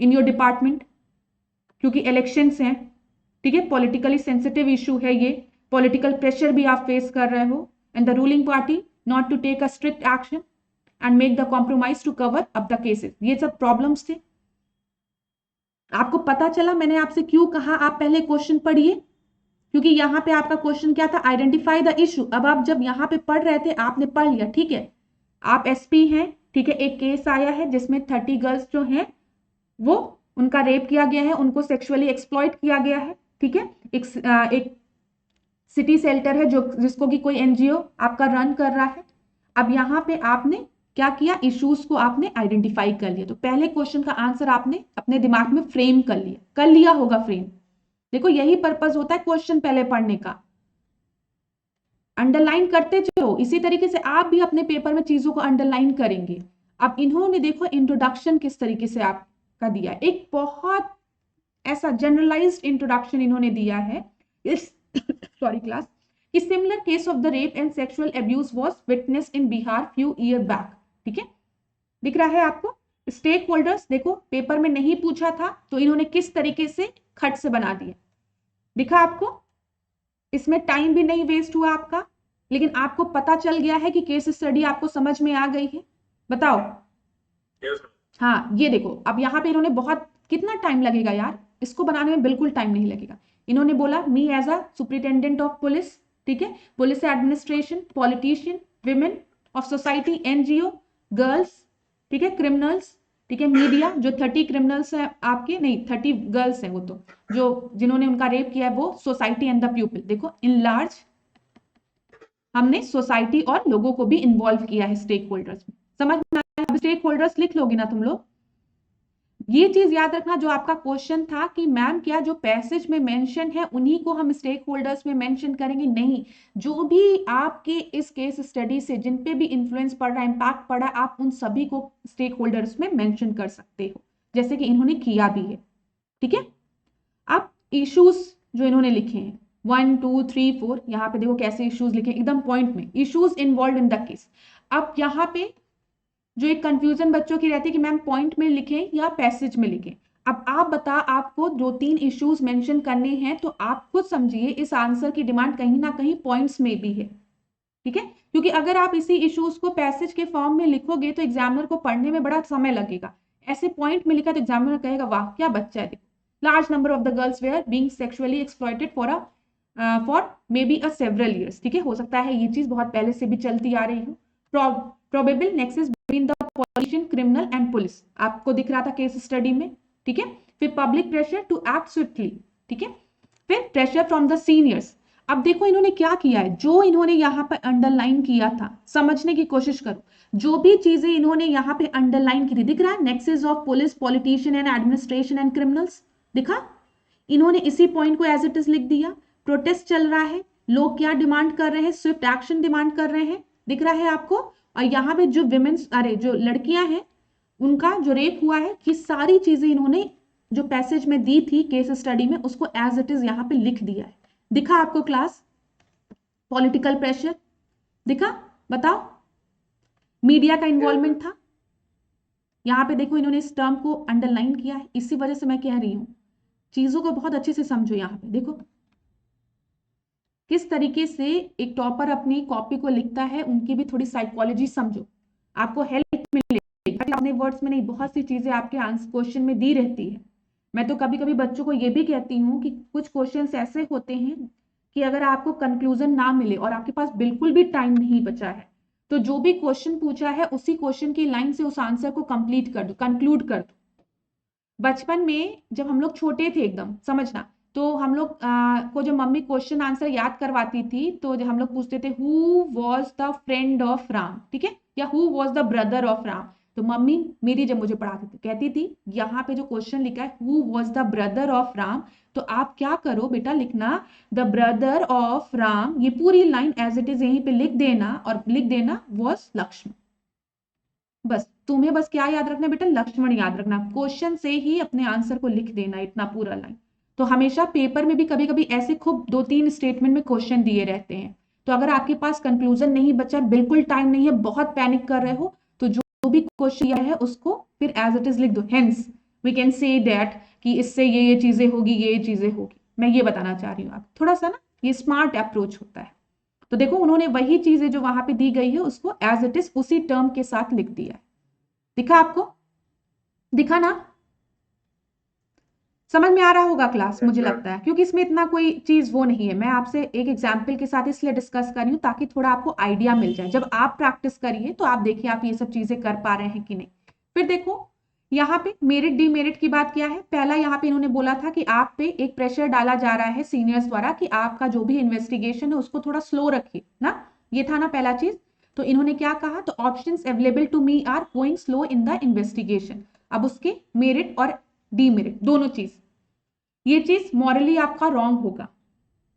इन योर डिपार्टमेंट, क्योंकि इलेक्शंस हैं, ठीक है, पॉलिटिकली सेंसिटिव इशू है ये, पॉलिटिकल प्रेशर भी आप फेस कर रहे हो, and the ruling party not to take a strict action and make the compromise to cover up the cases. ये सब प्रॉब्लम्स थे। आपको पता चला मैंने आपसे क्यों कहा आप पहले क्वेश्चन पढ़िए, क्योंकि यहाँ पे आपका क्वेश्चन क्या था, आइडेंटिफाई द इशू। अब आप जब यहाँ पे पढ़ रहे थे, आपने पढ़ लिया, ठीक है, आप एसपी हैं, ठीक है, एक केस आया है जिसमें 30 गर्ल्स जो हैं वो उनका रेप किया गया है, उनको सेक्सुअली एक्सप्लॉइट किया गया है, ठीक है। एक सिटी शेल्टर है जो जिसको कि कोई एनजीओ आपका रन कर रहा है। अब यहाँ पे आपने क्या किया, इश्यूज को आपने आइडेंटिफाई कर लिया। तो पहले क्वेश्चन का आंसर आपने अपने दिमाग में फ्रेम कर लिया होगा फ्रेम। देखो यही पर्पस होता है क्वेश्चन पहले पढ़ने का, अंडरलाइन करते चलो। इसी तरीके से आप भी अपने पेपर में चीजों को अंडरलाइन करेंगे। अब इन्होंने देखो इंट्रोडक्शन किस तरीके से आपका दिया, एक बहुत ऐसा जनरलाइज्ड इंट्रोडक्शन इन्होंने दिया है इस सॉरी क्लास, कि similar case of the rape and sexual abuse was witness in Bihar few year back, ठीक है। दिख रहा है आपको? स्टेक होल्डर्स देखो पेपर में नहीं पूछा था तो इन्होंने किस तरीके से खट से बना दिया, दिखा आपको? इसमें टाइम भी नहीं वेस्ट हुआ आपका, लेकिन आपको पता चल गया है कि केस स्टडी आपको समझ में आ गई है। बताओ। हाँ ये देखो, अब यहाँ पे इन्होंने बहुत, कितना टाइम लगेगा यार इसको बनाने में, बिल्कुल टाइम नहीं लगेगा। इन्होंने बोला me as a superintendent of police, ठीक है, police administration, politician, women of society, NGO, girls, ठीक है, क्रिमिनल्स, ठीक है, मीडिया, जो 30 क्रिमिनल्स है आपके, नहीं 30 गर्ल्स हैं वो तो, जो जिन्होंने उनका रेप किया है वो, सोसाइटी एंड द पीपल। देखो इन लार्ज हमने सोसाइटी और लोगों को भी इन्वॉल्व किया है स्टेक होल्डर्स में। समझ में आया? अब स्टेक होल्डर्स लिख लोगे ना तुम लोग। ये चीज याद रखना, जो आपका क्वेश्चन था कि मैम क्या जो पैसेज में मेंशन है उन्हीं को हम स्टेक होल्डर्स में मेंशन करेंगे, नहीं, जो भी आपके इस केस स्टडी से जिन पे भी इन्फ्लुएंस पड़ रहा है, इंपैक्ट पड़ा, आप उन सभी को स्टेक होल्डर्स में मेंशन कर सकते हो, जैसे कि इन्होंने किया भी है, ठीक है। अब इश्यूज जो इन्होंने लिखे हैं 1 2 3 4, यहाँ पे देखो कैसे इश्यूज लिखे एकदम पॉइंट में, issues involve in the case. अब यहाँ पे जो एक कंफ्यूजन बच्चों की रहती है कि मैम पॉइंट में लिखें या पैसेज में लिखें। अब आप बता, आपको 2-3 इश्यूज मेंशन करने हैं तो आप खुद समझिए इस आंसर की डिमांड कहीं ना कहीं पॉइंट्स में भी है, ठीक है, क्योंकि अगर आप इसी इश्यूज को पैसेज के फॉर्म में लिखोगे तो एग्जामिनर को पढ़ने में बड़ा समय लगेगा। ऐसे पॉइंट में लिखा तो एग्जामिनर कहेगा वाह क्या बच्चा है, देखो large number of the girls were being sexually exploited for may be a several years, ठीक है, हो सकता है ये चीज बहुत पहले से भी चलती आ रही हो। Probable nexus between the politician, criminal and police, आपको दिख रहा था केस स्टडी में, ठीक है। फिर public pressure to act swiftly, ठीक है। फिर प्रेशर फ्रॉम द सीनियर्स। अब देखो इन्होंने क्या किया है, जो इन्होंने यहाँ पर अंडरलाइन किया था, समझने की कोशिश करो, जो भी चीजें इन्होंने यहाँ पे अंडरलाइन की थी, दिख रहा है nexus of police, politician and administration and criminals, दिखा? इन्होंने इसी पॉइंट को एज इट इज लिख दिया। प्रोटेस्ट चल रहा है, लोग क्या डिमांड कर रहे हैं, स्विफ्ट एक्शन डिमांड कर रहे हैं, दिख रहा है आपको। और यहाँ पे जो विमेन्स, अरे जो लड़कियां हैं उनका जो रेप हुआ है, ये सारी चीजें इन्होंने जो पैसेज में दी थी केस स्टडी में उसको एज इट इज यहाँ पे लिख दिया है, दिखा आपको क्लास? पॉलिटिकल प्रेशर दिखा? बताओ। मीडिया का इन्वॉल्वमेंट था, यहाँ पे देखो इन्होंने इस टर्म को अंडरलाइन किया है, इसी वजह से मैं कह रही हूं चीजों को बहुत अच्छे से समझो। यहाँ पे देखो किस तरीके से एक टॉपर अपनी कॉपी को लिखता है, उनकी भी थोड़ी साइकोलॉजी समझो, आपको हेल्प मिलेगी। अपने वर्ड्स में नहीं, बहुत सी चीजें आपके आंसर क्वेश्चन में दी रहती है। मैं तो कभी कभी बच्चों को ये भी कहती हूँ कि कुछ क्वेश्चंस ऐसे होते हैं कि अगर आपको कंक्लूजन ना मिले और आपके पास बिल्कुल भी टाइम नहीं बचा है तो जो भी क्वेश्चन पूछा है उसी क्वेश्चन की लाइन से उस आंसर को कंप्लीट कर दो, कंक्लूड कर दो। बचपन में जब हम लोग छोटे थे एकदम, समझना, तो हम लोग को जब मम्मी क्वेश्चन आंसर याद करवाती थी तो जब हम लोग पूछते थे who was the friend of Ram, ठीक है, या who was the brother of Ram, तो मम्मी मेरी जब मुझे पढ़ाती थी कहती थी यहाँ पे जो क्वेश्चन लिखा है who was the brother of Ram, तो आप क्या करो बेटा, लिखना द ब्रदर ऑफ राम, ये पूरी लाइन एज इट इज यहीं पे लिख देना और लिख देना वॉज लक्ष्मण। बस तुम्हें बस क्या याद रखना बेटा, लक्ष्मण याद रखना, क्वेश्चन से ही अपने आंसर को लिख देना इतना पूरा लाइन। तो हमेशा पेपर में भी कभी कभी ऐसे खूब 2-3 स्टेटमेंट में क्वेश्चन दिए रहते हैं, तो अगर आपके पास कंक्लूजन नहीं बचा, बिल्कुल टाइम नहीं है, बहुत पैनिक कर रहे हो, तो जो भी क्वेश्चन दिया है उसको फिर एज इट इज लिख दो। Hence we can say that कि इससे ये चीजें होगी, ये चीजें होगी, मैं ये बताना चाह रही हूँ। आप थोड़ा सा ना ये स्मार्ट अप्रोच होता है। तो देखो उन्होंने वही चीजें जो वहां पे दी गई है उसको एज इट इज उसी टर्म के साथ लिख दिया है, दिखा आपको? दिखा ना? समझ में आ रहा होगा क्लास, मुझे Yes, ma'am. लगता है, क्योंकि इसमें इतना कोई चीज वो नहीं है। मैं आपसे एक एग्जाम्पल के साथ इसलिए डिस्कस कर रही हूँ ताकि थोड़ा आपको आइडिया मिल जाए। जब आप प्रैक्टिस करिए तो आप देखिए आप ये सब चीजें कर पा रहे हैं कि नहीं। फिर देखो यहाँ पे मेरिट डीमेरिट की बात क्या है। पहला यहाँ पे इन्होंने बोला था कि आप पे एक प्रेशर डाला जा रहा है सीनियर्स द्वारा कि आपका जो भी इन्वेस्टिगेशन है उसको थोड़ा स्लो रखिए ना, ये था ना पहला चीज। तो इन्होंने क्या कहा, तो options available to me are going slow in the investigation. अब उसके मेरिट और डीमेरिट दोनों चीज, ये चीज मॉरली आपका रॉन्ग होगा,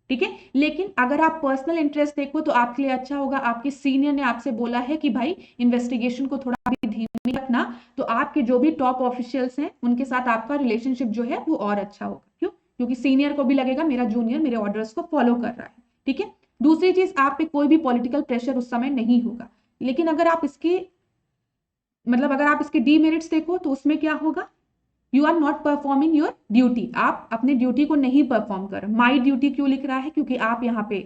ठीक है। लेकिन अगर आप पर्सनल इंटरेस्ट देखो तो आपके लिए अच्छा होगा। आपके सीनियर ने आपसे बोला है कि भाई इन्वेस्टिगेशन को थोड़ा भी धीमी रखना, तो आपके जो भी टॉप ऑफिशियल्स हैं उनके साथ आपका रिलेशनशिप जो है वो और अच्छा होगा। क्यों? क्योंकि सीनियर को भी लगेगा मेरा जूनियर मेरे ऑर्डर्स को फॉलो कर रहा है, ठीक है। दूसरी चीज, आप पे कोई भी पॉलिटिकल प्रेशर उस समय नहीं होगा। लेकिन अगर आप इसके अगर आप इसके डीमेरिट्स देखो तो उसमें क्या होगा, you are not performing your duty, आप अपने ड्यूटी को नहीं परफॉर्म कर। माई ड्यूटी क्यों लिख रहा है, क्योंकि आप यहाँ पे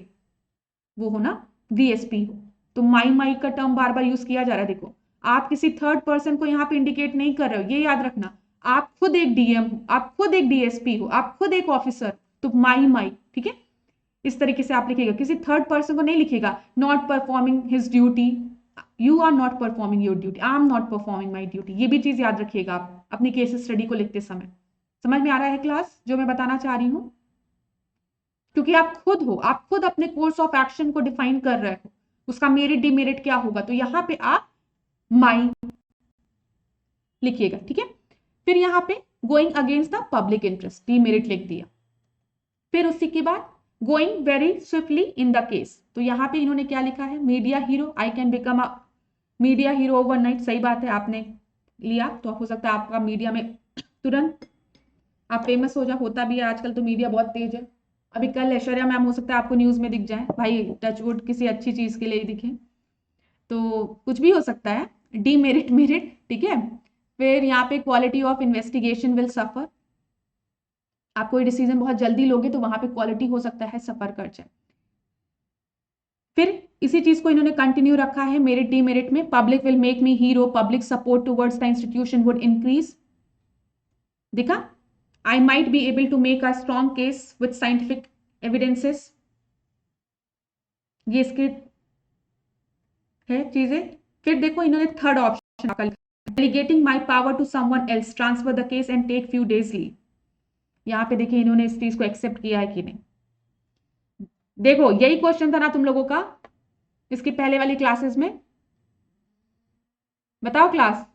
वो हो ना डीएसपी हो, तो माई का टर्म बार बार यूज किया जा रहा है। देखो आप किसी थर्ड पर्सन को यहाँ पे इंडिकेट नहीं कर रहे हो, ये याद रखना। आप खुद एक डीएम हो, आप खुद एक डीएसपी हो, आप खुद एक ऑफिसर, तो माई, ठीक है। इस तरीके से आप लिखेगा, किसी थर्ड पर्सन को नहीं लिखेगा not performing his duty, you are not performing your duty, I am not performing my duty. ये भी चीज याद रखिएगा आप अपनी केस स्टडी को लिखते समय। समझ में आ रहा है क्लास जो मैं बताना चाह रही हूं? क्योंकि आप खुद हो, आप खुद अपने कोर्स ऑफ एक्शन को डिफाइन कर रहे हो, उसका मेरिट डीमेरिट क्या होगा, तो यहां पे आप माई लिखिएगा, ठीक है। फिर यहां पे going against the public interest, demerit लिख दिया। फिर उसी के बाद going very swiftly in the case, तो यहां पे इन्होंने क्या लिखा है, media hero, I can become a media hero overnight. सही बात है, आपने लिया तो हो सकता है आपका मीडिया में तुरंत आप फेमस हो जाए, होता भी है आजकल तो मीडिया बहुत तेज है। अभी कल ऐश्वर्या मैम हो सकता है आपको न्यूज में दिख जाए, भाई टचवुड किसी अच्छी चीज के लिए दिखे, तो कुछ भी हो सकता है। डीमेरिट मेरिट, ठीक है। फिर यहाँ पे quality of investigation will suffer, आप कोई डिसीजन बहुत जल्दी लोगे तो वहां पे क्वालिटी हो सकता है सफर कर जाए। फिर इसी चीज को इन्होंने कंटिन्यू रखा है मेरिट डीमेरिट में, public will make me hero, public support towards the institution would increase. देखा, I might be able to make a strong case with scientific evidences, ये इसके है चीजें। फिर देखो इन्होंने third option delegating my power to someone else, transfer the case and take few days leave। यहां पे देखिए इन्होंने इस चीज को एक्सेप्ट किया है कि नहीं। देखो यही क्वेश्चन था ना तुम लोगों का इसकी पहले वाली क्लासेस में, बताओ क्लास,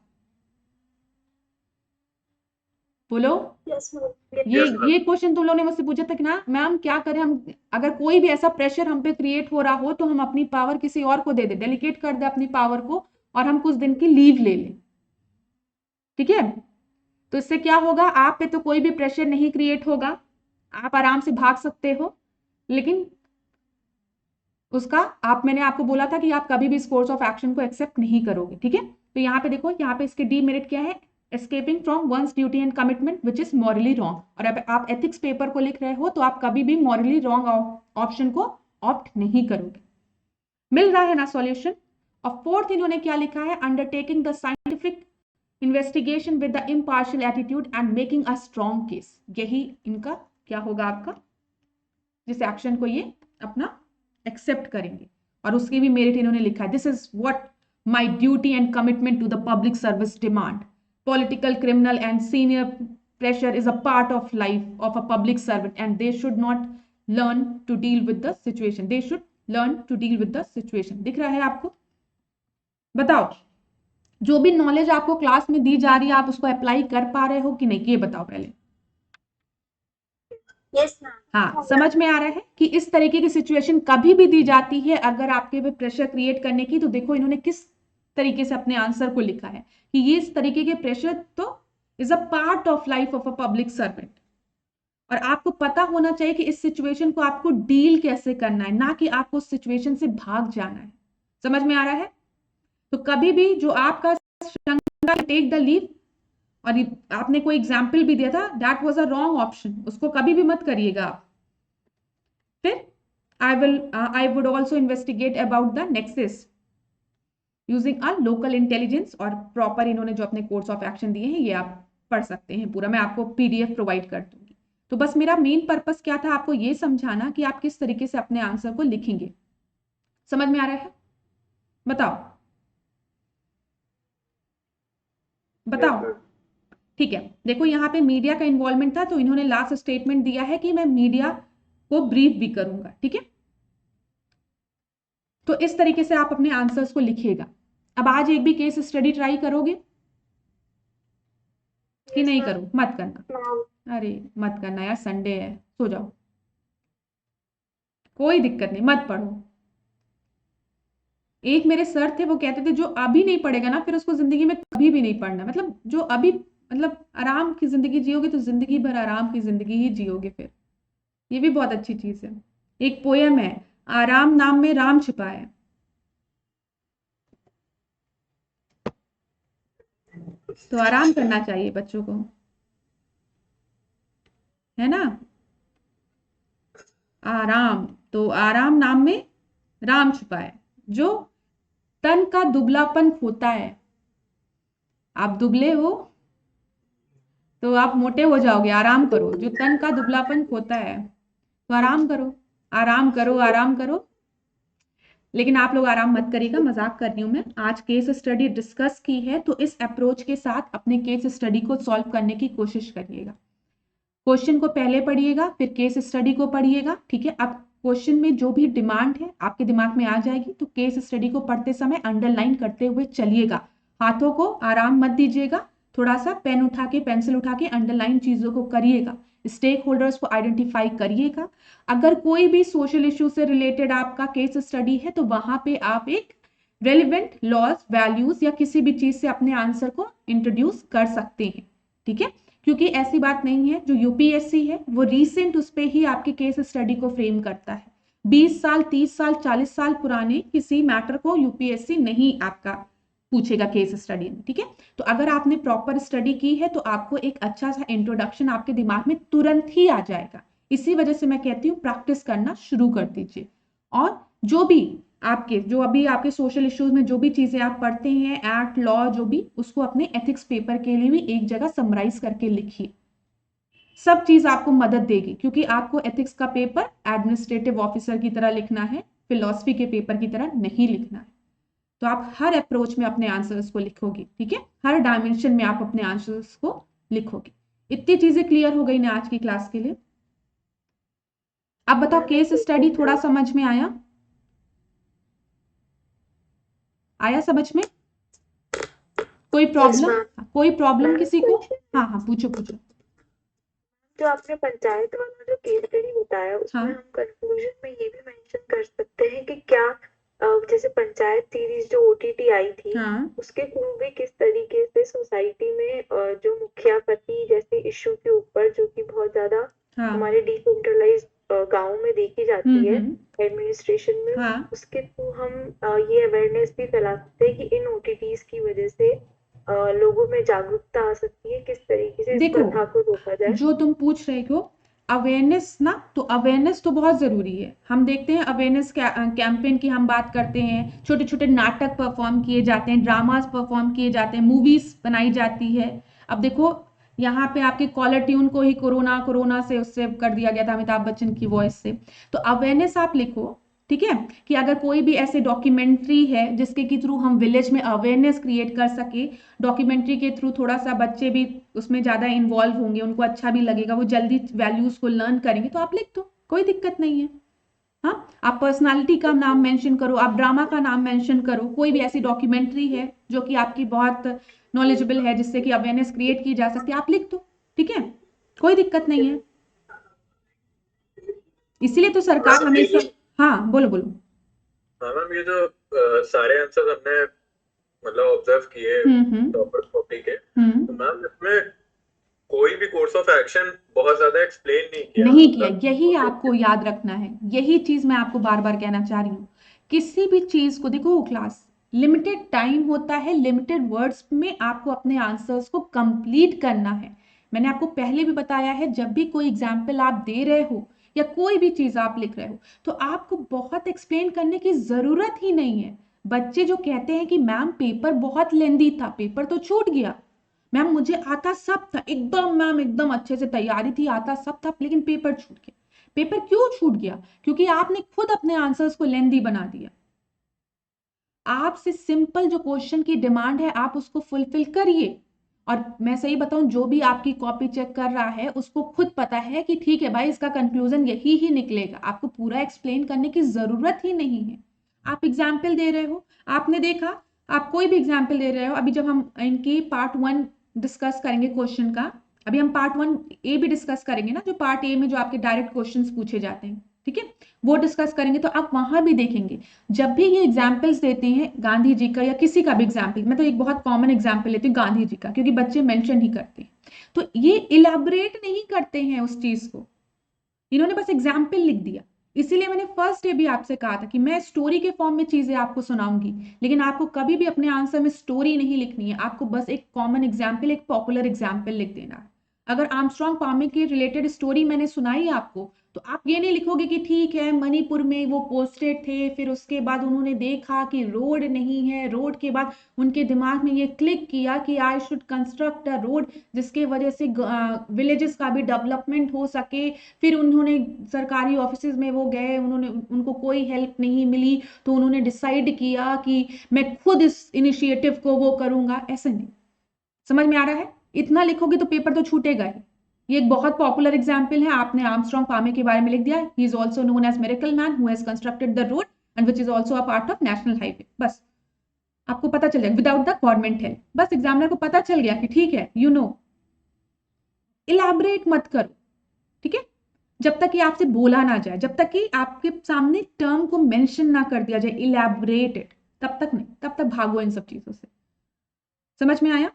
बोलो। Yes, ma'am. ये क्वेश्चन तुम लोगों ने मुझसे पूछा था कि ना मैम क्या करें हम, अगर कोई भी ऐसा प्रेशर हम पे क्रिएट हो रहा हो तो हम अपनी पावर किसी और को दे दे, डेलीगेट कर दे अपनी पावर को और हम कुछ दिन की लीव ले लें, ठीक है। तो इससे क्या होगा, आप पे तो कोई भी प्रेशर नहीं क्रिएट होगा, आप आराम से भाग सकते हो। लेकिन मैंने आपको बोला था कि आप कभी भी इस कोर्स ऑफ एक्शन को एक्सेप्ट नहीं करोगे, ठीक है। तो यहाँ पे देखो, यहाँ पे इसके डीमेरिट क्या है, escaping from once duty and commitment which is morally wrong. और अब आप एथिक्स पेपर को लिख रहे हो तो आप कभी भी मॉरली रॉन्ग ऑप्शन को ऑप्ट नहीं करोगे। मिल रहा है ना सॉल्यूशन। और फोर्थ इन्होंने क्या लिखा है, undertaking the scientific investigation with the impartial attitude and making a strong case. यही इनका क्या होगा आपका, जिस एक्शन को ये अपना एक्सेप्ट करेंगे। और उसकी भी मेरिट इन्होंने लिखा है, this is what my duty and commitment to the public service demand. Political, criminal and senior pressure is a part of life of a public servant and they should not learn to deal with the situation. They should learn to deal with the situation. दिख रहा है आपको? बताओ, जो भी knowledge आपको class में दी जा रही है आप उसको अप्लाई कर पा रहे हो कि नहीं, ये बताओ पहले। Yes, ma'am. हाँ, समझ में आ रहा है कि इस तरीके की सिचुएशन कभी भी दी जाती है अगर आपके पे प्रेशर क्रिएट करने की, तो देखो इन्होंने किस तरीके से अपने आंसर को लिखा है कि ये इस तरीके के प्रेशर तो is a part of life of a public servant. और आपको पता होना चाहिए कि इस सिचुएशन को आपको डील कैसे करना है, ना कि आपको उस सिचुएशन से भाग जाना है। समझ में आ रहा है? तो कभी भी जो आपका टेक द लीव, और आपने कोई एग्जाम्पल भी दिया था, that was a wrong option, उसको कभी भी मत करिएगा आप। फिर I would also investigate about the nexus using a local intelligence. और प्रॉपर इन्होंने जो अपने कोर्स ऑफ एक्शन दिए हैं ये आप पढ़ सकते हैं पूरा, मैं आपको पीडीएफ प्रोवाइड कर दूंगी। तो बस मेरा मेन पर्पस क्या था, आपको ये समझाना कि आप किस तरीके से अपने आंसर को लिखेंगे। समझ में आ रहा है? बताओ बताओ। ठीक है, देखो यहाँ पे मीडिया का इन्वॉल्वमेंट था, तो इन्होंने लास्ट स्टेटमेंट दिया है कि मैं मीडिया को ब्रीफ भी करूंगा। ठीक है, तो इस तरीके से आप अपने आंसर्स को लिखिएगा। अब आज एक भी केस स्टडी ट्राई करोगे कि नहीं करो? मत करना, अरे मत करना यार, संडे है, सो जाओ, कोई दिक्कत नहीं, मत पढ़ो। एक मेरे सर थे, वो कहते थे जो अभी नहीं पढ़ेगा ना, फिर उसको जिंदगी में कभी भी नहीं पढ़ना। मतलब जो अभी, मतलब आराम की जिंदगी जियोगे तो जिंदगी भर आराम की जिंदगी ही जियोगे फिर। ये भी बहुत अच्छी चीज है। एक पोयम है, आराम नाम में राम छिपा है। तो आराम करना चाहिए बच्चों को, है ना? आराम, तो आराम नाम में राम छिपा है। जो तन का दुबलापन खोता है, आप दुबले हो तो आप मोटे हो जाओगे, आराम करो। जो तन का दुबलापन खोता है तो आराम करो, आराम करो, आराम करो। लेकिन आप लोग आराम मत करिएगा, मजाक कर रही हूं मैं। आज केस स्टडी डिस्कस की है, तो इस अप्रोच के साथ अपने केस स्टडी को सॉल्व करने की कोशिश करिएगा। क्वेश्चन को पहले पढ़िएगा, फिर केस स्टडी को पढ़िएगा। ठीक है, अब क्वेश्चन में जो भी डिमांड है आपके दिमाग में आ जाएगी, तो केस स्टडी को पढ़ते समय अंडरलाइन करते हुए चलिएगा। हाथों को आराम मत दीजिएगा, थोड़ा सा पेन उठा के, पेंसिल उठा के अंडरलाइन चीजों को करिएगा। स्टेक होल्डर्स को आइडेंटिफाई करिएगा। अगर कोई भी सोशल इश्यू से रिलेटेड आपका केस स्टडी है, तो वहां पे आप एक रेलिवेंट लॉज, वैल्यूज या किसी भी चीज से अपने आंसर को इंट्रोड्यूस कर सकते हैं। ठीक है, क्योंकि ऐसी बात नहीं है, जो यूपीएससी है वो रीसेंट उस पे ही आपके केस स्टडी को फ्रेम करता है। 20 साल, 30 साल, 40 साल पुराने किसी मैटर को यूपीएससी नहीं आपका पूछेगा केस स्टडी में। ठीक है, तो अगर आपने प्रॉपर स्टडी की है तो आपको एक अच्छा सा इंट्रोडक्शन आपके दिमाग में तुरंत ही आ जाएगा। इसी वजह से मैं कहती हूँ प्रैक्टिस करना शुरू कर दीजिए। और जो भी अभी आपके सोशल इश्यूज में जो भी चीजें आप पढ़ते हैं, एक्ट, लॉ, जो भी, उसको अपने एथिक्स पेपर के लिए भी एक जगह समराइज करके लिखिए। सब चीज आपको मदद देगी, क्योंकि आपको एथिक्स का पेपर एडमिनिस्ट्रेटिव ऑफिसर की तरह लिखना है, फिलॉसफी के पेपर की तरह नहीं लिखना है। तो आप हर अप्रोच में अपने आंसर्स को लिखोगे। ठीक है, हर डायमेंशन में आप अपने आंसर्स को लिखोगे। इतनी चीजें क्लियर हो गई ना आज की क्लास के लिए? अब बताओ, केस स्टडी थोड़ा समझ में आया? आया समझ में? कोई प्रॉब्लम किसी को? हाँ हाँ, पूछो पूछो। जो आपने पंचायत वाला जो केस स्टडी बताया, उसमें हम कंक्लूजन में ये भी मेंशन कर सकते हैं कि क्या जैसे पंचायत सीरीज जो ओटीटी आई थी, उसके थ्रू भी किस तरीके से सोसाइटी में जो मुखियापति जैसे इश्यू के ऊपर, जो कि बहुत ज्यादा हमारे डिसेंट्रलाइज गाँव में देखी जाती है एडमिनिस्ट्रेशन में, उसके थ्रू हम ये अवेयरनेस भी फैला सकते हैं कि इन ओटीटीज की वजह से लोगों में जागरूकता आ सकती है, किस तरीके से इस प्रथा को रोका जाए। जो तुम पूछ रहे हो अवेयरनेस ना, तो अवेयरनेस तो बहुत जरूरी है। हम देखते हैं अवेयरनेस कैंपेन की हम बात करते हैं, छोटे छोटे नाटक परफॉर्म किए जाते हैं, ड्रामास परफॉर्म किए जाते हैं, मूवीज बनाई जाती है। अब देखो यहाँ पे आपके कॉलर ट्यून को ही कोरोना से उससे कर दिया गया था, अमिताभ बच्चन की वॉइस से। तो अवेयरनेस आप लिखो, ठीक है, कि अगर कोई भी ऐसे डॉक्यूमेंट्री है जिसके के थ्रू हम विलेज में अवेयरनेस क्रिएट कर सके, डॉक्यूमेंट्री के थ्रू थोड़ा सा बच्चे भी उसमें ज्यादा इन्वॉल्व होंगे, उनको अच्छा भी लगेगा, वो जल्दी वैल्यूज को लर्न करेंगे, तो आप लिख दो, कोई दिक्कत नहीं है। हाँ, आप पर्सनालिटी का नाम मेंशन करो, आप ड्रामा का नाम मेंशन करो, कोई भी ऐसी डॉक्यूमेंट्री है जो कि आपकी बहुत नॉलेजेबल है, जिससे कि अवेयरनेस क्रिएट की जा सकती है, आप लिख दो। ठीक है, कोई दिक्कत नहीं है। इसीलिए तो सरकार हमेशा, हाँ बोलो बोलो। हाँ मैम, ये जो सारे आंसर हमने मतलब ऑब्जर्व किए टॉपर्स कॉपी के, तो मैम इसमें कोई भी कोर्स ऑफ एक्शन बहुत ज्यादा एक्सप्लेन नहीं किया। यही आपको याद रखना है, यही चीज मैं आपको बार बार कहना चाह रही हूँ। किसी भी चीज को देखो, क्लास लिमिटेड टाइम होता है, लिमिटेड वर्ड्स में आपको अपने आंसर्स को कंप्लीट करना है। मैंने आपको पहले भी बताया है, जब भी कोई एग्जाम्पल आप दे रहे हो या कोई भी चीज आप लिख रहे हो, तो आपको बहुत एक्सप्लेन करने की जरूरत ही नहीं है। बच्चे जो कहते हैं कि मैम पेपर बहुत लेंदी था, पेपर तो छूट गया, मैम मुझे आता सब था एकदम, मैम एकदम अच्छे से तैयारी थी, आता सब था, लेकिन पेपर छूट गया। पेपर क्यों छूट गया? क्योंकि आपने खुद अपने आंसर्स को लेंदी बना दिया। आपसे सिंपल जो क्वेश्चन की डिमांड है आप उसको फुलफिल करिए। और मैं सही बताऊं, जो भी आपकी कॉपी चेक कर रहा है उसको खुद पता है कि ठीक है भाई इसका कंक्लूजन यही ही निकलेगा, आपको पूरा एक्सप्लेन करने की जरूरत ही नहीं है। आप एग्जाम्पल दे रहे हो, आपने देखा, आप कोई भी एग्जाम्पल दे रहे हो। अभी जब हम इनकी पार्ट 1 डिस्कस करेंगे क्वेश्चन का, अभी हम पार्ट 1 ए भी डिस्कस करेंगे ना, जो पार्ट ए में जो आपके डायरेक्ट क्वेश्चंस पूछे जाते हैं, ठीक है, वो डिस्कस करेंगे। तो आप वहां भी देखेंगे जब भी ये एग्जाम्पल्स देते हैं गांधी जी का या किसी का भी एग्जाम्पल, मैं तो एक बहुत कॉमन एग्जाम्पल लेती हूँ गांधी जी का, क्योंकि बच्चे मेंशन ही करते हैं, तो ये इलेबोरेट नहीं करते हैं उस चीज को, इन्होंने बस एग्जाम्पल लिख दिया। इसीलिए मैंने फर्स्ट डे भी आपसे कहा था कि मैं स्टोरी के फॉर्म में चीजें आपको सुनाऊंगी, लेकिन आपको कभी भी अपने आंसर में स्टोरी नहीं लिखनी है, आपको बस एक कॉमन एग्जाम्पल, एक पॉपुलर एग्जाम्पल लिख देना है। अगर आर्मस्ट्रांग पामे के रिलेटेड स्टोरी मैंने सुनाई आपको, तो आप ये नहीं लिखोगे कि ठीक है मणिपुर में वो पोस्टेड थे, फिर उसके बाद उन्होंने देखा कि रोड नहीं है, रोड के बाद उनके दिमाग में ये क्लिक किया कि I should construct a road जिसके वजह से विलेजेस का भी डेवलपमेंट हो सके। फिर उन्होंने सरकारी ऑफिस में वो गए, उन्होंने, उनको कोई हेल्प नहीं मिली, तो उन्होंने डिसाइड किया कि मैं खुद इस इनिशिएटिव को वो करूंगा। ऐसे नहीं, समझ में आ रहा है? इतना लिखोगे तो पेपर तो छूटेगा ही। ये एक बहुत पॉपुलर एग्जाम्पल है, आपने आर्मस्ट्रांग पामे के बारे में लिख दिया, he is also known as miracle man who has constructed the road and which is also a part of national highway. बस आपको पता चल जाएगा, विदाउट द गवर्नमेंट हेल्प, बस एग्जामिनर को पता चल गया कि ठीक है, यू नो। इलैबोरेट मत करो, ठीक है, जब तक कि आपसे बोला ना जाए, जब तक कि आपके सामने टर्म को मेंशन ना कर दिया जाए इलैबोरेटेड, तब तक नहीं, तब तक भागो इन सब चीजों से। समझ में आया?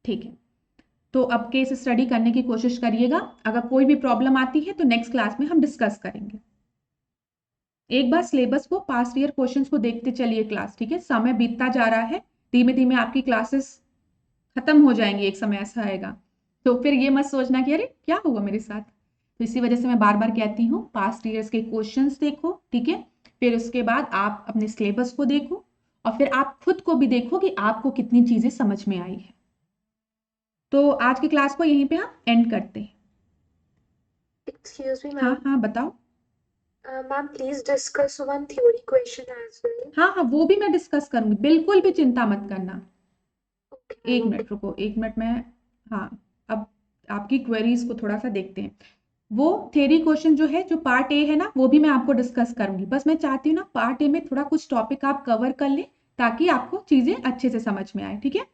ठीक है, तो अब केस स्टडी करने की कोशिश करिएगा। अगर कोई भी प्रॉब्लम आती है तो नेक्स्ट क्लास में हम डिस्कस करेंगे। एक बार सिलेबस को, पास्ट ईयर क्वेश्चंस को देखते चलिए क्लास, ठीक है, समय बीतता जा रहा है, धीमे धीमे आपकी क्लासेस खत्म हो जाएंगी, एक समय ऐसा आएगा तो फिर ये मत सोचना कि अरे क्या होगा मेरे साथ। तो इसी वजह से मैं बार बार कहती हूँ पास्ट ईयर्स के क्वेश्चंस देखो, ठीक है, फिर उसके बाद आप अपने सिलेबस को देखो, और फिर आप खुद को भी देखो कि आपको कितनी चीजें समझ में आई है। तो आज की क्लास को यहीं पे हम एंड करते हैं। Excuse me, हाँ ma'am. हाँ बताओ। Ma'am, please discuss one theory question as well. हाँ हाँ, वो भी मैं डिस्कस करूंगी, बिल्कुल भी चिंता मत करना। Okay, एक ma'am. मिनट रुको, एक मिनट में, हाँ, अब आपकी क्वेरीज को थोड़ा सा देखते हैं। वो थ्योरी क्वेश्चन जो है, जो पार्ट ए है ना, वो भी मैं आपको डिस्कस करूंगी। बस मैं चाहती हूँ ना पार्ट ए में थोड़ा कुछ टॉपिक आप कवर कर लें, ताकि आपको चीजें अच्छे से समझ में आए, ठीक है,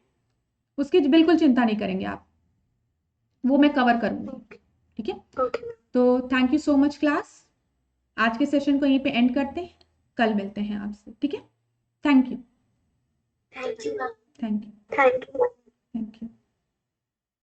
उसकी बिल्कुल चिंता नहीं करेंगे आप, वो मैं कवर करूंगी, Okay. ठीक है। Okay, ma'am. तो thank you so much class, आज के सेशन को यहीं पे एंड करते हैं, कल मिलते हैं आपसे, ठीक है। Thank you, Thank you, ma'am. Thank you, Thank you, ma'am. Thank you.